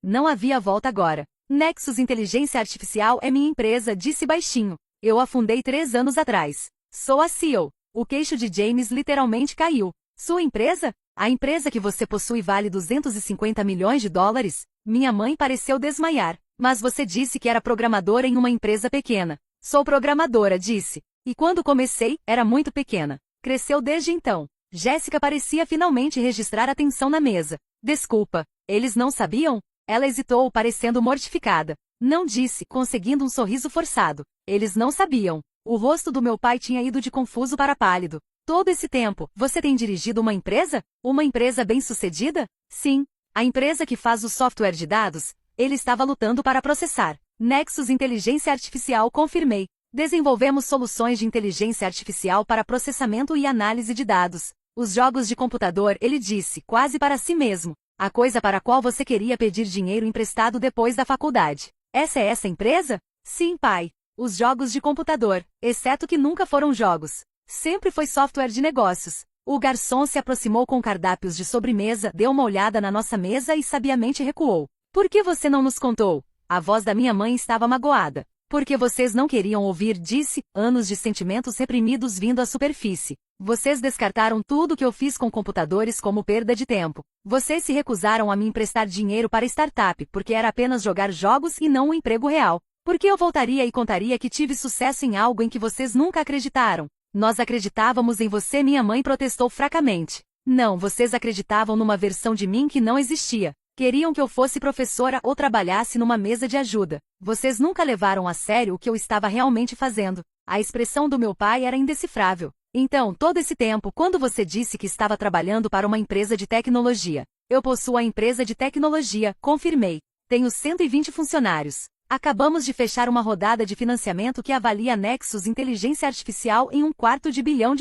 Speaker 1: Não havia volta agora. Nexus Inteligência Artificial é minha empresa, disse baixinho. Eu a fundei 3 anos atrás. Sou a CEO. O queixo de James literalmente caiu. Sua empresa? A empresa que você possui vale 250 milhões de dólares? Minha mãe pareceu desmaiar. Mas você disse que era programadora em uma empresa pequena. Sou programadora, disse. E quando comecei, era muito pequena. Cresceu desde então. Jéssica parecia finalmente registrar atenção na mesa. Desculpa, eles não sabiam? Ela hesitou, parecendo mortificada. Não disse, conseguindo um sorriso forçado. Eles não sabiam. O rosto do meu pai tinha ido de confuso para pálido. Todo esse tempo, você tem dirigido uma empresa? Uma empresa bem-sucedida? Sim. A empresa que faz o software de dados, ele estava lutando para processar. Nexus Inteligência Artificial, confirmei. Desenvolvemos soluções de inteligência artificial para processamento e análise de dados. Os jogos de computador, ele disse, quase para si mesmo. A coisa para a qual você queria pedir dinheiro emprestado depois da faculdade. Essa é essa empresa? Sim, pai. Os jogos de computador, exceto que nunca foram jogos. Sempre foi software de negócios. O garçom se aproximou com cardápios de sobremesa, deu uma olhada na nossa mesa e sabiamente recuou. Por que você não nos contou? A voz da minha mãe estava magoada. Porque vocês não queriam ouvir, disse, anos de sentimentos reprimidos vindo à superfície. Vocês descartaram tudo que eu fiz com computadores como perda de tempo. Vocês se recusaram a me emprestar dinheiro para startup porque era apenas jogar jogos e não um emprego real. Porque eu voltaria e contaria que tive sucesso em algo em que vocês nunca acreditaram. Nós acreditávamos em você, minha mãe protestou fracamente. Não, vocês acreditavam numa versão de mim que não existia. Queriam que eu fosse professora ou trabalhasse numa mesa de ajuda. Vocês nunca levaram a sério o que eu estava realmente fazendo. A expressão do meu pai era indecifrável. Então, todo esse tempo, quando você disse que estava trabalhando para uma empresa de tecnologia. Eu possuo a empresa de tecnologia, confirmei. Tenho 120 funcionários. Acabamos de fechar uma rodada de financiamento que avalia Nexus Inteligência Artificial em $250 bilhão.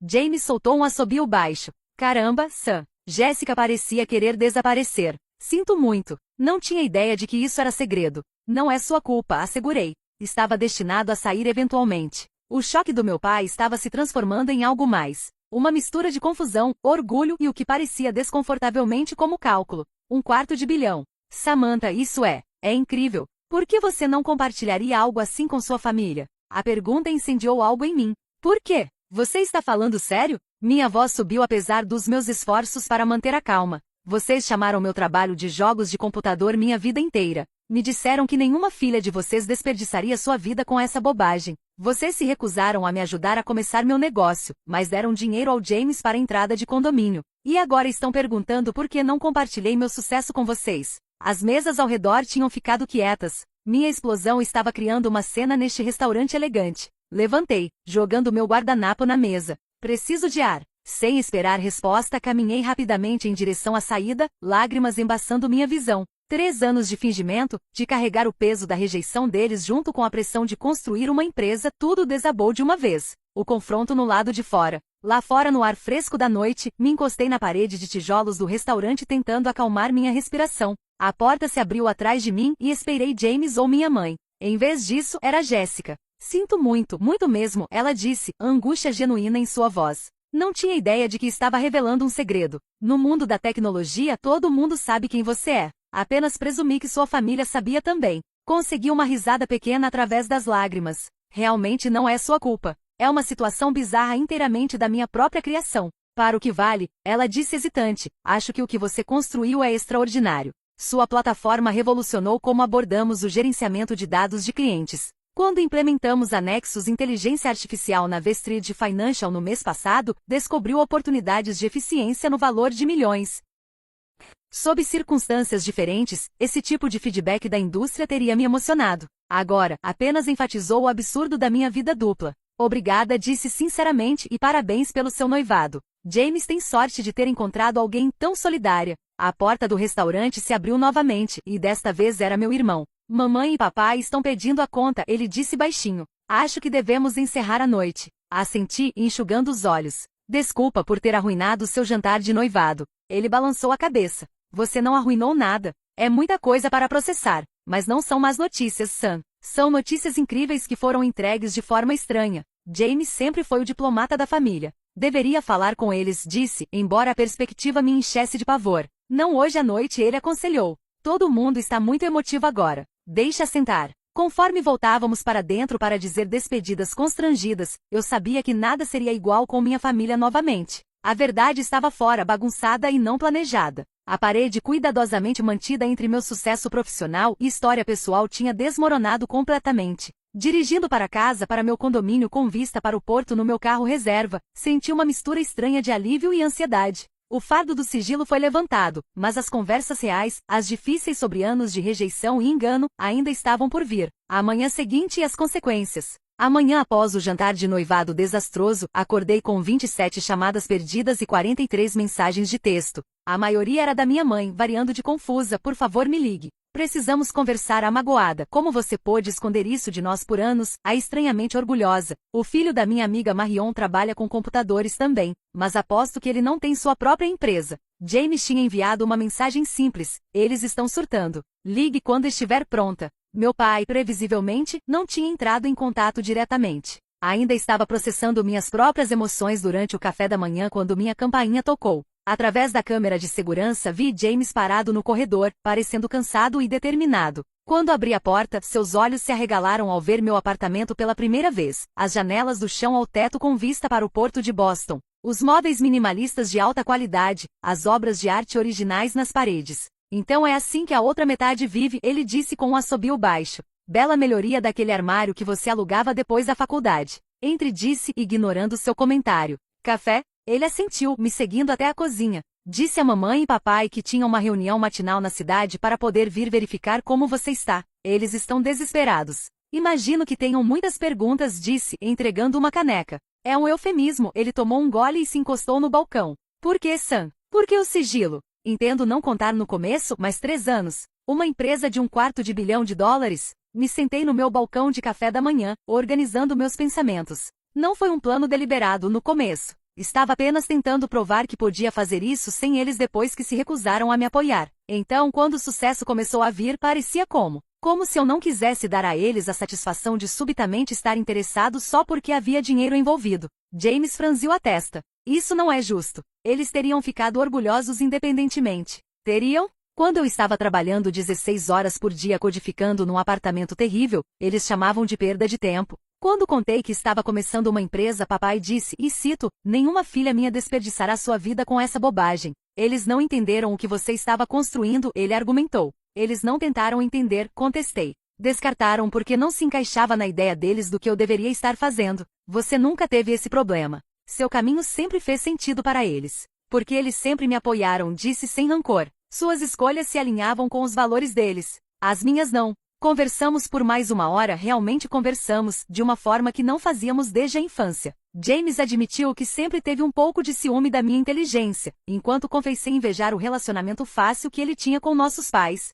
Speaker 1: James soltou um assobio baixo. Caramba, Sam. Jéssica parecia querer desaparecer. Sinto muito. Não tinha ideia de que isso era segredo. Não é sua culpa, assegurei. Estava destinado a sair eventualmente. O choque do meu pai estava se transformando em algo mais. Uma mistura de confusão, orgulho e o que parecia desconfortavelmente como cálculo. $250 bilhão. Samantha, isso é incrível. Por que você não compartilharia algo assim com sua família? A pergunta incendiou algo em mim. Por quê? Você está falando sério? Minha voz subiu apesar dos meus esforços para manter a calma. Vocês chamaram meu trabalho de jogos de computador minha vida inteira. Me disseram que nenhuma filha de vocês desperdiçaria sua vida com essa bobagem. Vocês se recusaram a me ajudar a começar meu negócio, mas deram dinheiro ao James para a entrada de condomínio. E agora estão perguntando por que não compartilhei meu sucesso com vocês. As mesas ao redor tinham ficado quietas. Minha explosão estava criando uma cena neste restaurante elegante. Levantei, jogando meu guardanapo na mesa. Preciso de ar. Sem esperar resposta, caminhei rapidamente em direção à saída, lágrimas embaçando minha visão. 3 anos de fingimento, de carregar o peso da rejeição deles junto com a pressão de construir uma empresa, tudo desabou de uma vez. O confronto no lado de fora. Lá fora no ar fresco da noite, me encostei na parede de tijolos do restaurante tentando acalmar minha respiração. A porta se abriu atrás de mim e esperei James ou minha mãe. Em vez disso, era Jéssica. Sinto muito, muito mesmo, ela disse, angústia genuína em sua voz. Não tinha ideia de que estava revelando um segredo. No mundo da tecnologia, todo mundo sabe quem você é. Apenas presumi que sua família sabia também. Consegui uma risada pequena através das lágrimas. Realmente não é sua culpa. É uma situação bizarra inteiramente da minha própria criação. Para o que vale, ela disse hesitante, acho que o que você construiu é extraordinário. Sua plataforma revolucionou como abordamos o gerenciamento de dados de clientes. Quando implementamos a Nexus Inteligência Artificial na V-Street Financial no mês passado, descobriu oportunidades de eficiência no valor de milhões. Sob circunstâncias diferentes, esse tipo de feedback da indústria teria me emocionado. Agora, apenas enfatizou o absurdo da minha vida dupla. Obrigada, disse sinceramente, e parabéns pelo seu noivado. James tem sorte de ter encontrado alguém tão solidária. A porta do restaurante se abriu novamente, e desta vez era meu irmão. Mamãe e papai estão pedindo a conta, ele disse baixinho. Acho que devemos encerrar a noite. Assenti, enxugando os olhos. Desculpa por ter arruinado seu jantar de noivado. Ele balançou a cabeça. Você não arruinou nada. É muita coisa para processar. Mas não são más notícias, Sam. São notícias incríveis que foram entregues de forma estranha. James sempre foi o diplomata da família. Deveria falar com eles, disse, embora a perspectiva me enchesse de pavor. Não hoje à noite, ele aconselhou. Todo mundo está muito emotivo agora. Deixa sentar. Conforme voltávamos para dentro para dizer despedidas constrangidas, eu sabia que nada seria igual com minha família novamente. A verdade estava fora, bagunçada e não planejada. A parede cuidadosamente mantida entre meu sucesso profissional e história pessoal tinha desmoronado completamente. Dirigindo para casa para meu condomínio com vista para o porto no meu carro reserva, senti uma mistura estranha de alívio e ansiedade. O fardo do sigilo foi levantado, mas as conversas reais, as difíceis sobre anos de rejeição e engano, ainda estavam por vir. A manhã seguinte e as consequências. Amanhã após o jantar de noivado desastroso, acordei com 27 chamadas perdidas e 43 mensagens de texto. A maioria era da minha mãe, variando de confusa, por favor me ligue. Precisamos conversar, amagoada. Como você pôde esconder isso de nós por anos? A estranhamente orgulhosa. O filho da minha amiga Marion trabalha com computadores também, mas aposto que ele não tem sua própria empresa. James tinha enviado uma mensagem simples. Eles estão surtando. Ligue quando estiver pronta. Meu pai, previsivelmente, não tinha entrado em contato diretamente. Ainda estava processando minhas próprias emoções durante o café da manhã quando minha campainha tocou. Através da câmera de segurança vi James parado no corredor, parecendo cansado e determinado. Quando abri a porta, seus olhos se arregalaram ao ver meu apartamento pela primeira vez, as janelas do chão ao teto com vista para o porto de Boston, os móveis minimalistas de alta qualidade, as obras de arte originais nas paredes. Então é assim que a outra metade vive, ele disse com um assobio baixo. Bela melhoria daquele armário que você alugava depois da faculdade. Entre disse, ignorando seu comentário. Café? Ele assentiu, me seguindo até a cozinha. Disse a mamãe e papai que tinham uma reunião matinal na cidade para poder vir verificar como você está. Eles estão desesperados. Imagino que tenham muitas perguntas, disse, entregando uma caneca. É um eufemismo, ele tomou um gole e se encostou no balcão. Por que, Sam? Por que o sigilo? Entendo não contar no começo, mas 3 anos. Uma empresa de $250 bilhão. Me sentei no meu balcão de café da manhã, organizando meus pensamentos. Não foi um plano deliberado no começo. Estava apenas tentando provar que podia fazer isso sem eles depois que se recusaram a me apoiar. Então, quando o sucesso começou a vir, parecia como se eu não quisesse dar a eles a satisfação de subitamente estar interessado só porque havia dinheiro envolvido. James franziu a testa. Isso não é justo. Eles teriam ficado orgulhosos independentemente. Teriam? Quando eu estava trabalhando 16 horas por dia codificando num apartamento terrível, eles chamavam de perda de tempo. Quando contei que estava começando uma empresa, papai disse, e cito, nenhuma filha minha desperdiçará sua vida com essa bobagem. Eles não entenderam o que você estava construindo, ele argumentou. Eles não tentaram entender, contestei. Descartaram porque não se encaixava na ideia deles do que eu deveria estar fazendo. Você nunca teve esse problema. Seu caminho sempre fez sentido para eles. Porque eles sempre me apoiaram, disse sem rancor. Suas escolhas se alinhavam com os valores deles. As minhas não. Conversamos por mais 1 hora, realmente conversamos, de uma forma que não fazíamos desde a infância. James admitiu que sempre teve um pouco de ciúme da minha inteligência, enquanto confessei invejar o relacionamento fácil que ele tinha com nossos pais.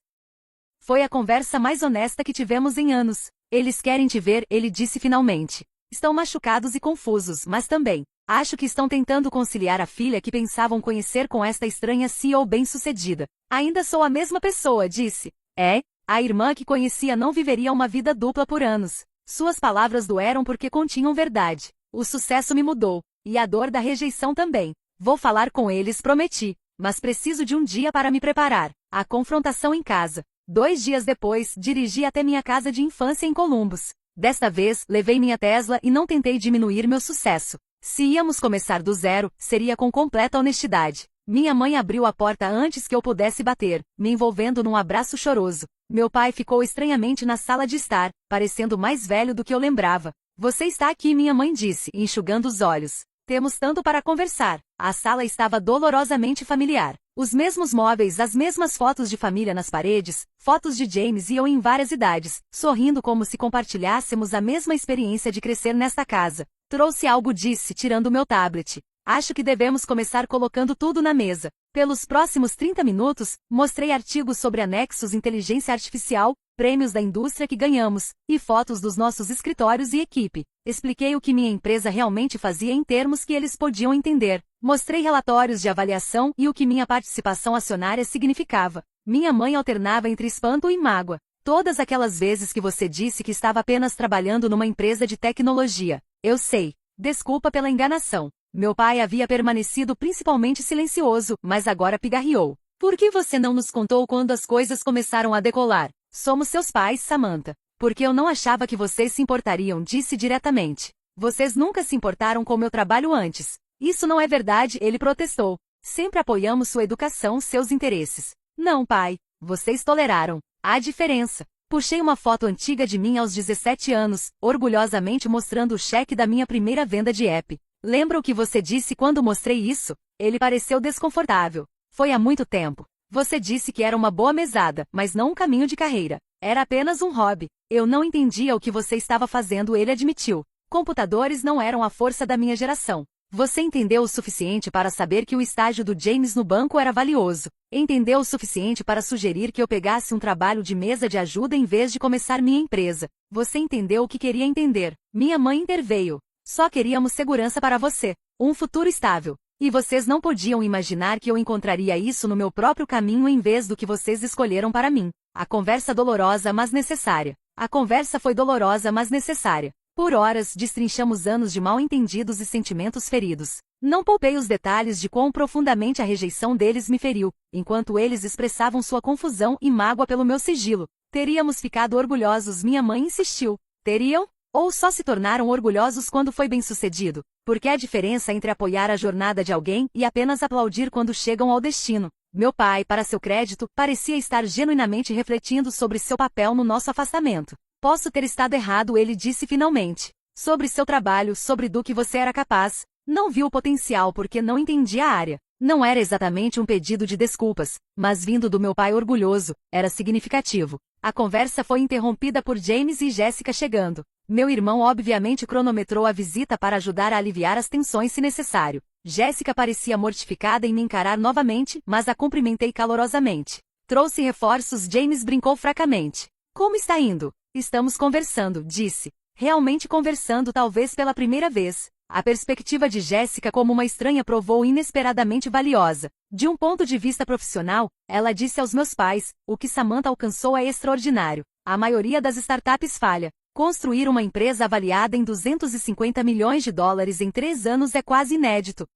Speaker 1: Foi a conversa mais honesta que tivemos em anos. Eles querem te ver, ele disse finalmente. Estão machucados e confusos, mas também acho que estão tentando conciliar a filha que pensavam conhecer com esta estranha CEO bem-sucedida. Ainda sou a mesma pessoa, disse. É? A irmã que conhecia não viveria uma vida dupla por anos. Suas palavras doeram porque continham verdade. O sucesso me mudou. E a dor da rejeição também. Vou falar com eles, prometi. Mas preciso de um dia para me preparar. A confrontação em casa. 2 dias depois, dirigi até minha casa de infância em Columbus. Desta vez, levei minha Tesla e não tentei diminuir meu sucesso. Se íamos começar do zero, seria com completa honestidade. Minha mãe abriu a porta antes que eu pudesse bater, me envolvendo num abraço choroso. Meu pai ficou estranhamente na sala de estar, parecendo mais velho do que eu lembrava. Você está aqui, minha mãe disse, enxugando os olhos. Temos tanto para conversar. A sala estava dolorosamente familiar. Os mesmos móveis, as mesmas fotos de família nas paredes, fotos de James e eu em várias idades, sorrindo como se compartilhássemos a mesma experiência de crescer nesta casa. Trouxe algo, disse, tirando meu tablet. Acho que devemos começar colocando tudo na mesa. Pelos próximos 30 minutos, mostrei artigos sobre anexos inteligência artificial, prêmios da indústria que ganhamos, e fotos dos nossos escritórios e equipe. Expliquei o que minha empresa realmente fazia em termos que eles podiam entender. Mostrei relatórios de avaliação e o que minha participação acionária significava. Minha mãe alternava entre espanto e mágoa. Todas aquelas vezes que você disse que estava apenas trabalhando numa empresa de tecnologia. Eu sei. Desculpa pela enganação. Meu pai havia permanecido principalmente silencioso, mas agora pigarreou. Por que você não nos contou quando as coisas começaram a decolar? Somos seus pais, Samantha. Porque eu não achava que vocês se importariam, disse diretamente. Vocês nunca se importaram com meu trabalho antes. Isso não é verdade, ele protestou. Sempre apoiamos sua educação, seus interesses. Não, pai. Vocês toleraram. Há diferença. Puxei uma foto antiga de mim aos 17 anos, orgulhosamente mostrando o cheque da minha primeira venda de app. Lembra o que você disse quando mostrei isso? Ele pareceu desconfortável. Foi há muito tempo. Você disse que era uma boa mesada, mas não um caminho de carreira. Era apenas um hobby. Eu não entendia o que você estava fazendo, ele admitiu. Computadores não eram a força da minha geração. Você entendeu o suficiente para saber que o estágio do James no banco era valioso. Entendeu o suficiente para sugerir que eu pegasse um trabalho de mesa de ajuda em vez de começar minha empresa. Você entendeu o que queria entender. Minha mãe interveio. Só queríamos segurança para você. Um futuro estável. E vocês não podiam imaginar que eu encontraria isso no meu próprio caminho em vez do que vocês escolheram para mim. A conversa dolorosa, mas necessária. A conversa foi dolorosa, mas necessária. Por horas, destrinchamos anos de mal-entendidos e sentimentos feridos. Não poupei os detalhes de quão profundamente a rejeição deles me feriu, enquanto eles expressavam sua confusão e mágoa pelo meu sigilo. Teríamos ficado orgulhosos, minha mãe insistiu. Teriam? Ou só se tornaram orgulhosos quando foi bem-sucedido? Porque há diferença entre apoiar a jornada de alguém e apenas aplaudir quando chegam ao destino. Meu pai, para seu crédito, parecia estar genuinamente refletindo sobre seu papel no nosso afastamento. Posso ter estado errado, ele disse finalmente. Sobre seu trabalho, sobre do que você era capaz. Não viu o potencial porque não entendia a área. Não era exatamente um pedido de desculpas, mas vindo do meu pai orgulhoso, era significativo. A conversa foi interrompida por James e Jessica chegando. Meu irmão obviamente cronometrou a visita para ajudar a aliviar as tensões se necessário. Jessica parecia mortificada em me encarar novamente, mas a cumprimentei calorosamente. Trouxe reforços. James brincou fracamente. Como está indo? Estamos conversando, disse. Realmente conversando, talvez pela primeira vez. A perspectiva de Jessica como uma estranha provou inesperadamente valiosa. De um ponto de vista profissional, ela disse aos meus pais, o que Samantha alcançou é extraordinário. A maioria das startups falha. Construir uma empresa avaliada em 250 milhões de dólares em 3 anos é quase inédito.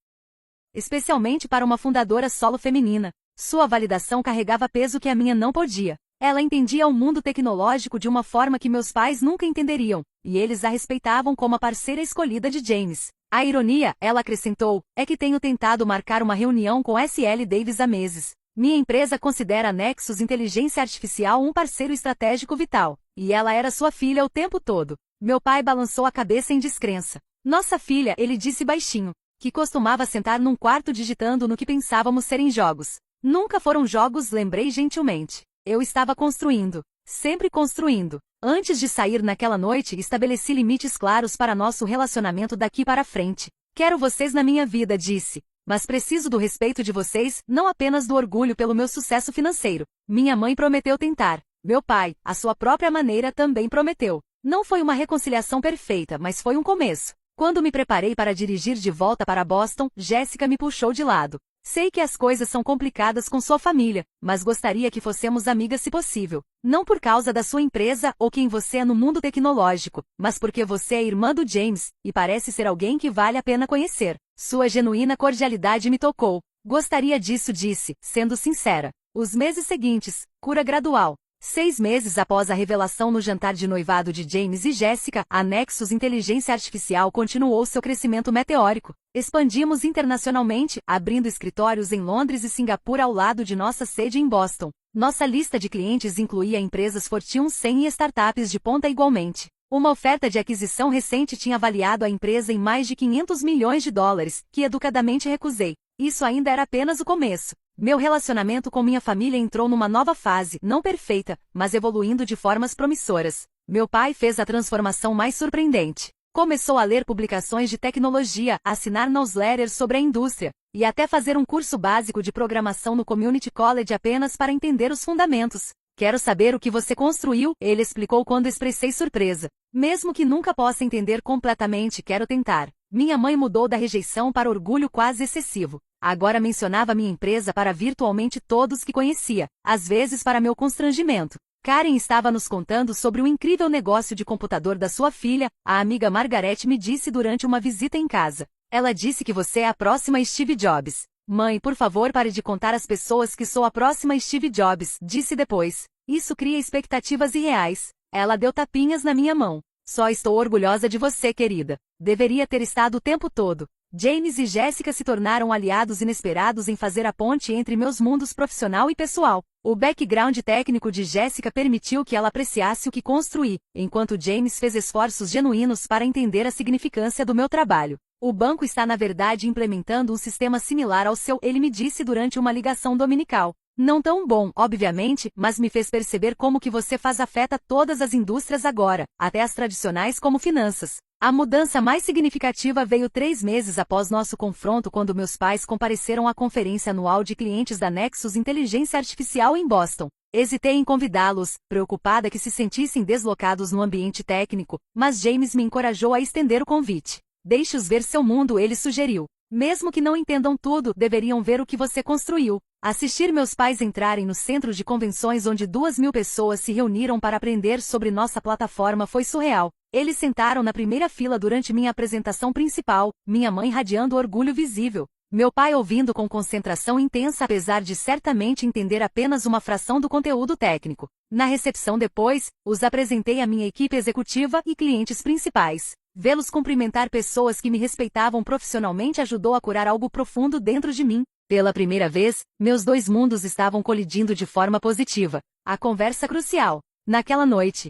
Speaker 1: Especialmente para uma fundadora solo feminina. Sua validação carregava peso que a minha não podia. Ela entendia o mundo tecnológico de uma forma que meus pais nunca entenderiam, e eles a respeitavam como a parceira escolhida de James. A ironia, ela acrescentou, é que tenho tentado marcar uma reunião com S.L. Davis há meses. Minha empresa considera a Nexus Inteligência Artificial um parceiro estratégico vital, e ela era sua filha o tempo todo. Meu pai balançou a cabeça em descrença. Nossa filha, ele disse baixinho, que costumava sentar num quarto digitando no que pensávamos serem jogos. Nunca foram jogos, lembrei gentilmente. Eu estava construindo. Sempre construindo. Antes de sair naquela noite, estabeleci limites claros para nosso relacionamento daqui para frente. Quero vocês na minha vida, disse. Mas preciso do respeito de vocês, não apenas do orgulho pelo meu sucesso financeiro. Minha mãe prometeu tentar. Meu pai, à sua própria maneira, também prometeu. Não foi uma reconciliação perfeita, mas foi um começo. Quando me preparei para dirigir de volta para Boston, Jessica me puxou de lado. Sei que as coisas são complicadas com sua família, mas gostaria que fossemos amigas se possível. Não por causa da sua empresa ou quem você é no mundo tecnológico, mas porque você é irmã do James, e parece ser alguém que vale a pena conhecer. Sua genuína cordialidade me tocou. Gostaria disso, disse, sendo sincera. Os meses seguintes, cura gradual. 6 meses após a revelação no jantar de noivado de James e Jessica, a Nexus Inteligência Artificial continuou seu crescimento meteórico. Expandimos internacionalmente, abrindo escritórios em Londres e Singapura ao lado de nossa sede em Boston. Nossa lista de clientes incluía empresas Fortune 100 e startups de ponta igualmente. Uma oferta de aquisição recente tinha avaliado a empresa em mais de 500 milhões de dólares, que educadamente recusei. Isso ainda era apenas o começo. Meu relacionamento com minha família entrou numa nova fase, não perfeita, mas evoluindo de formas promissoras. Meu pai fez a transformação mais surpreendente. Começou a ler publicações de tecnologia, assinar newsletters sobre a indústria, e até fazer um curso básico de programação no Community College apenas para entender os fundamentos. Quero saber o que você construiu, ele explicou quando expressei surpresa. Mesmo que nunca possa entender completamente, quero tentar. Minha mãe mudou da rejeição para orgulho quase excessivo. Agora mencionava minha empresa para virtualmente todos que conhecia, às vezes para meu constrangimento. Karen estava nos contando sobre o incrível negócio de computador da sua filha, a amiga Margaret me disse durante uma visita em casa. Ela disse que você é a próxima Steve Jobs. Mãe, por favor, pare de contar às pessoas que sou a próxima Steve Jobs, disse depois. Isso cria expectativas irreais. Ela deu tapinhas na minha mão. Só estou orgulhosa de você, querida. Deveria ter estado o tempo todo. James e Jessica se tornaram aliados inesperados em fazer a ponte entre meus mundos profissional e pessoal. O background técnico de Jessica permitiu que ela apreciasse o que construí, enquanto James fez esforços genuínos para entender a significância do meu trabalho. O banco está na verdade implementando um sistema similar ao seu, ele me disse durante uma ligação dominical. Não tão bom, obviamente, mas me fez perceber como que você faz afeta todas as indústrias agora, até as tradicionais como finanças. A mudança mais significativa veio 3 meses após nosso confronto quando meus pais compareceram à conferência anual de clientes da Nexus Inteligência Artificial em Boston. Hesitei em convidá-los, preocupada que se sentissem deslocados no ambiente técnico, mas James me encorajou a estender o convite. Deixe-os ver seu mundo, ele sugeriu. Mesmo que não entendam tudo, deveriam ver o que você construiu. Assistir meus pais entrarem no centro de convenções onde 2.000 pessoas se reuniram para aprender sobre nossa plataforma foi surreal. Eles sentaram na primeira fila durante minha apresentação principal, minha mãe radiando orgulho visível. Meu pai ouvindo com concentração intensa apesar de certamente entender apenas uma fração do conteúdo técnico. Na recepção depois, os apresentei à minha equipe executiva e clientes principais. Vê-los cumprimentar pessoas que me respeitavam profissionalmente ajudou a curar algo profundo dentro de mim. Pela primeira vez, meus 2 mundos estavam colidindo de forma positiva. A conversa crucial. Naquela noite,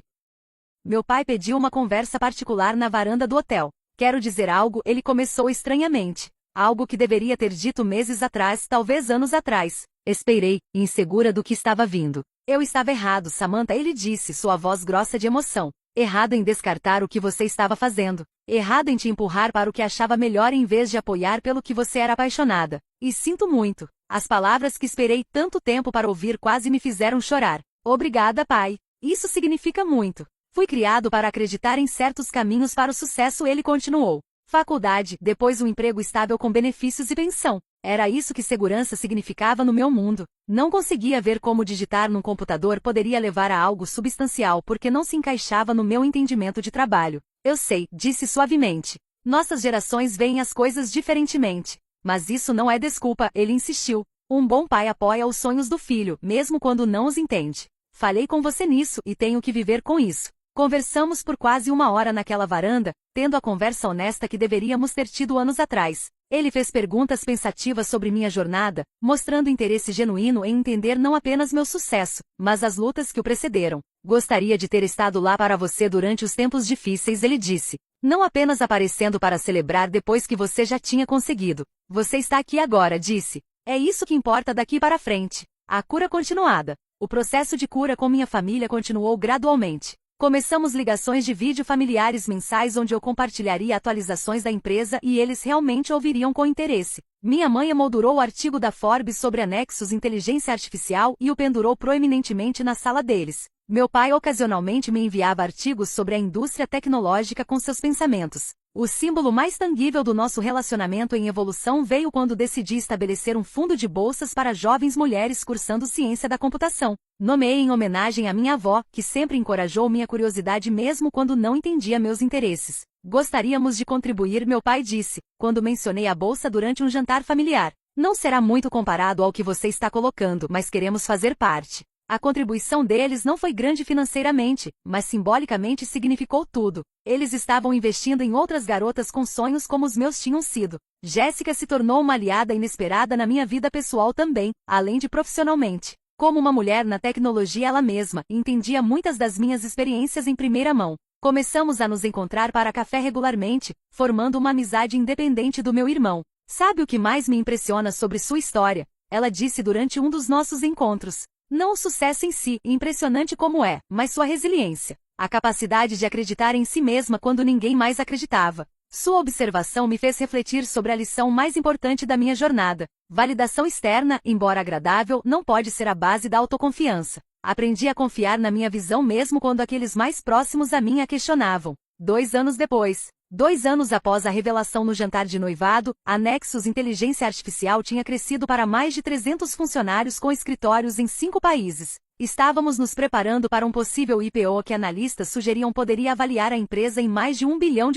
Speaker 1: meu pai pediu uma conversa particular na varanda do hotel. Quero dizer algo, ele começou estranhamente. Algo que deveria ter dito meses atrás, talvez anos atrás. Esperei, insegura do que estava vindo. Eu estava errado, Samantha, ele disse, sua voz grossa de emoção. Errado em descartar o que você estava fazendo. Errado em te empurrar para o que achava melhor em vez de apoiar pelo que você era apaixonada. E sinto muito. As palavras que esperei tanto tempo para ouvir quase me fizeram chorar. Obrigada, pai. Isso significa muito. Fui criado para acreditar em certos caminhos para o sucesso, ele continuou. Faculdade, depois um emprego estável com benefícios e pensão. Era isso que segurança significava no meu mundo. Não conseguia ver como digitar num computador poderia levar a algo substancial porque não se encaixava no meu entendimento de trabalho. Eu sei, disse suavemente. Nossas gerações veem as coisas diferentemente. Mas isso não é desculpa, ele insistiu. Um bom pai apoia os sonhos do filho, mesmo quando não os entende. Falei com você nisso e tenho que viver com isso. Conversamos por quase 1 hora naquela varanda, tendo a conversa honesta que deveríamos ter tido anos atrás. Ele fez perguntas pensativas sobre minha jornada, mostrando interesse genuíno em entender não apenas meu sucesso, mas as lutas que o precederam. Gostaria de ter estado lá para você durante os tempos difíceis, ele disse. Não apenas aparecendo para celebrar depois que você já tinha conseguido. Você está aqui agora, disse. É isso que importa daqui para frente. A cura continuada. O processo de cura com minha família continuou gradualmente. Começamos ligações de vídeo familiares mensais onde eu compartilharia atualizações da empresa e eles realmente ouviriam com interesse. Minha mãe emoldurou o artigo da Forbes sobre anexos inteligência artificial e o pendurou proeminentemente na sala deles. Meu pai ocasionalmente me enviava artigos sobre a indústria tecnológica com seus pensamentos. O símbolo mais tangível do nosso relacionamento em evolução veio quando decidi estabelecer um fundo de bolsas para jovens mulheres cursando ciência da computação. Nomeei em homenagem à minha avó, que sempre encorajou minha curiosidade mesmo quando não entendia meus interesses. Gostaríamos de contribuir, meu pai disse, quando mencionei a bolsa durante um jantar familiar. Não será muito comparado ao que você está colocando, mas queremos fazer parte. A contribuição deles não foi grande financeiramente, mas simbolicamente significou tudo. Eles estavam investindo em outras garotas com sonhos como os meus tinham sido. Jéssica se tornou uma aliada inesperada na minha vida pessoal também, além de profissionalmente. Como uma mulher na tecnologia ela mesma, entendia muitas das minhas experiências em primeira mão. Começamos a nos encontrar para café regularmente, formando uma amizade independente do meu irmão. Sabe o que mais me impressiona sobre sua história? Ela disse durante um dos nossos encontros. Não o sucesso em si, impressionante como é, mas sua resiliência. A capacidade de acreditar em si mesma quando ninguém mais acreditava. Sua observação me fez refletir sobre a lição mais importante da minha jornada. Validação externa, embora agradável, não pode ser a base da autoconfiança. Aprendi a confiar na minha visão mesmo quando aqueles mais próximos a mim a questionavam. 2 anos depois. 2 anos após a revelação no jantar de noivado, a Nexus Inteligência Artificial tinha crescido para mais de 300 funcionários com escritórios em 5 países. Estávamos nos preparando para um possível IPO que analistas sugeriam poderia avaliar a empresa em mais de $1 bilhão.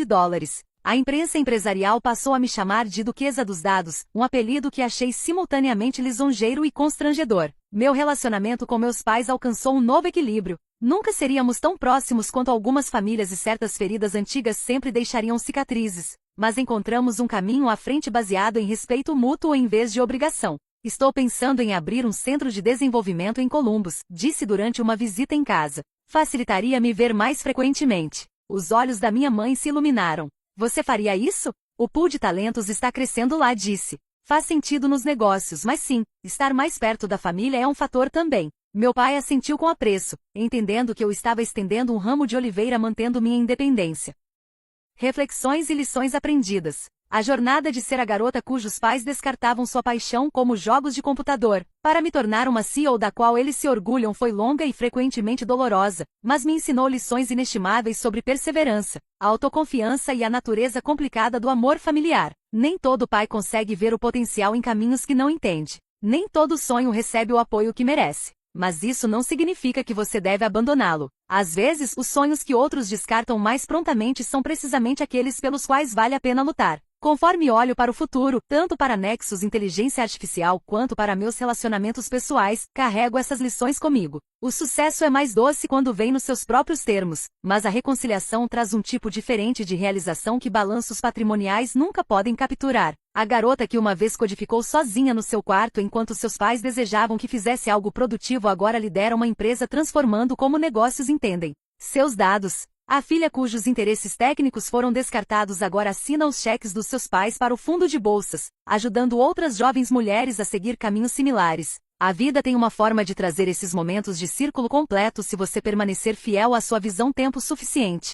Speaker 1: A imprensa empresarial passou a me chamar de Duquesa dos Dados, um apelido que achei simultaneamente lisonjeiro e constrangedor. Meu relacionamento com meus pais alcançou um novo equilíbrio. Nunca seríamos tão próximos quanto algumas famílias e certas feridas antigas sempre deixariam cicatrizes. Mas encontramos um caminho à frente baseado em respeito mútuo em vez de obrigação. Estou pensando em abrir um centro de desenvolvimento em Columbus, disse durante uma visita em casa. Facilitaria me ver mais frequentemente. Os olhos da minha mãe se iluminaram. Você faria isso? O pool de talentos está crescendo lá, disse. Faz sentido nos negócios, mas sim, estar mais perto da família é um fator também. Meu pai assentiu com apreço, entendendo que eu estava estendendo um ramo de oliveira mantendo minha independência. Reflexões e lições aprendidas. A jornada de ser a garota cujos pais descartavam sua paixão como jogos de computador, para me tornar uma CEO da qual eles se orgulham foi longa e frequentemente dolorosa, mas me ensinou lições inestimáveis sobre perseverança, autoconfiança e a natureza complicada do amor familiar. Nem todo pai consegue ver o potencial em caminhos que não entende. Nem todo sonho recebe o apoio que merece. Mas isso não significa que você deve abandoná-lo. Às vezes, os sonhos que outros descartam mais prontamente são precisamente aqueles pelos quais vale a pena lutar. Conforme olho para o futuro, tanto para Nexus Inteligência Artificial quanto para meus relacionamentos pessoais, carrego essas lições comigo. O sucesso é mais doce quando vem nos seus próprios termos, mas a reconciliação traz um tipo diferente de realização que balanços patrimoniais nunca podem capturar. A garota que uma vez codificou sozinha no seu quarto enquanto seus pais desejavam que fizesse algo produtivo agora lidera uma empresa transformando como negócios entendem seus dados. A filha cujos interesses técnicos foram descartados agora assina os cheques dos seus pais para o fundo de bolsas, ajudando outras jovens mulheres a seguir caminhos similares. A vida tem uma forma de trazer esses momentos de círculo completo se você permanecer fiel à sua visão tempo suficiente.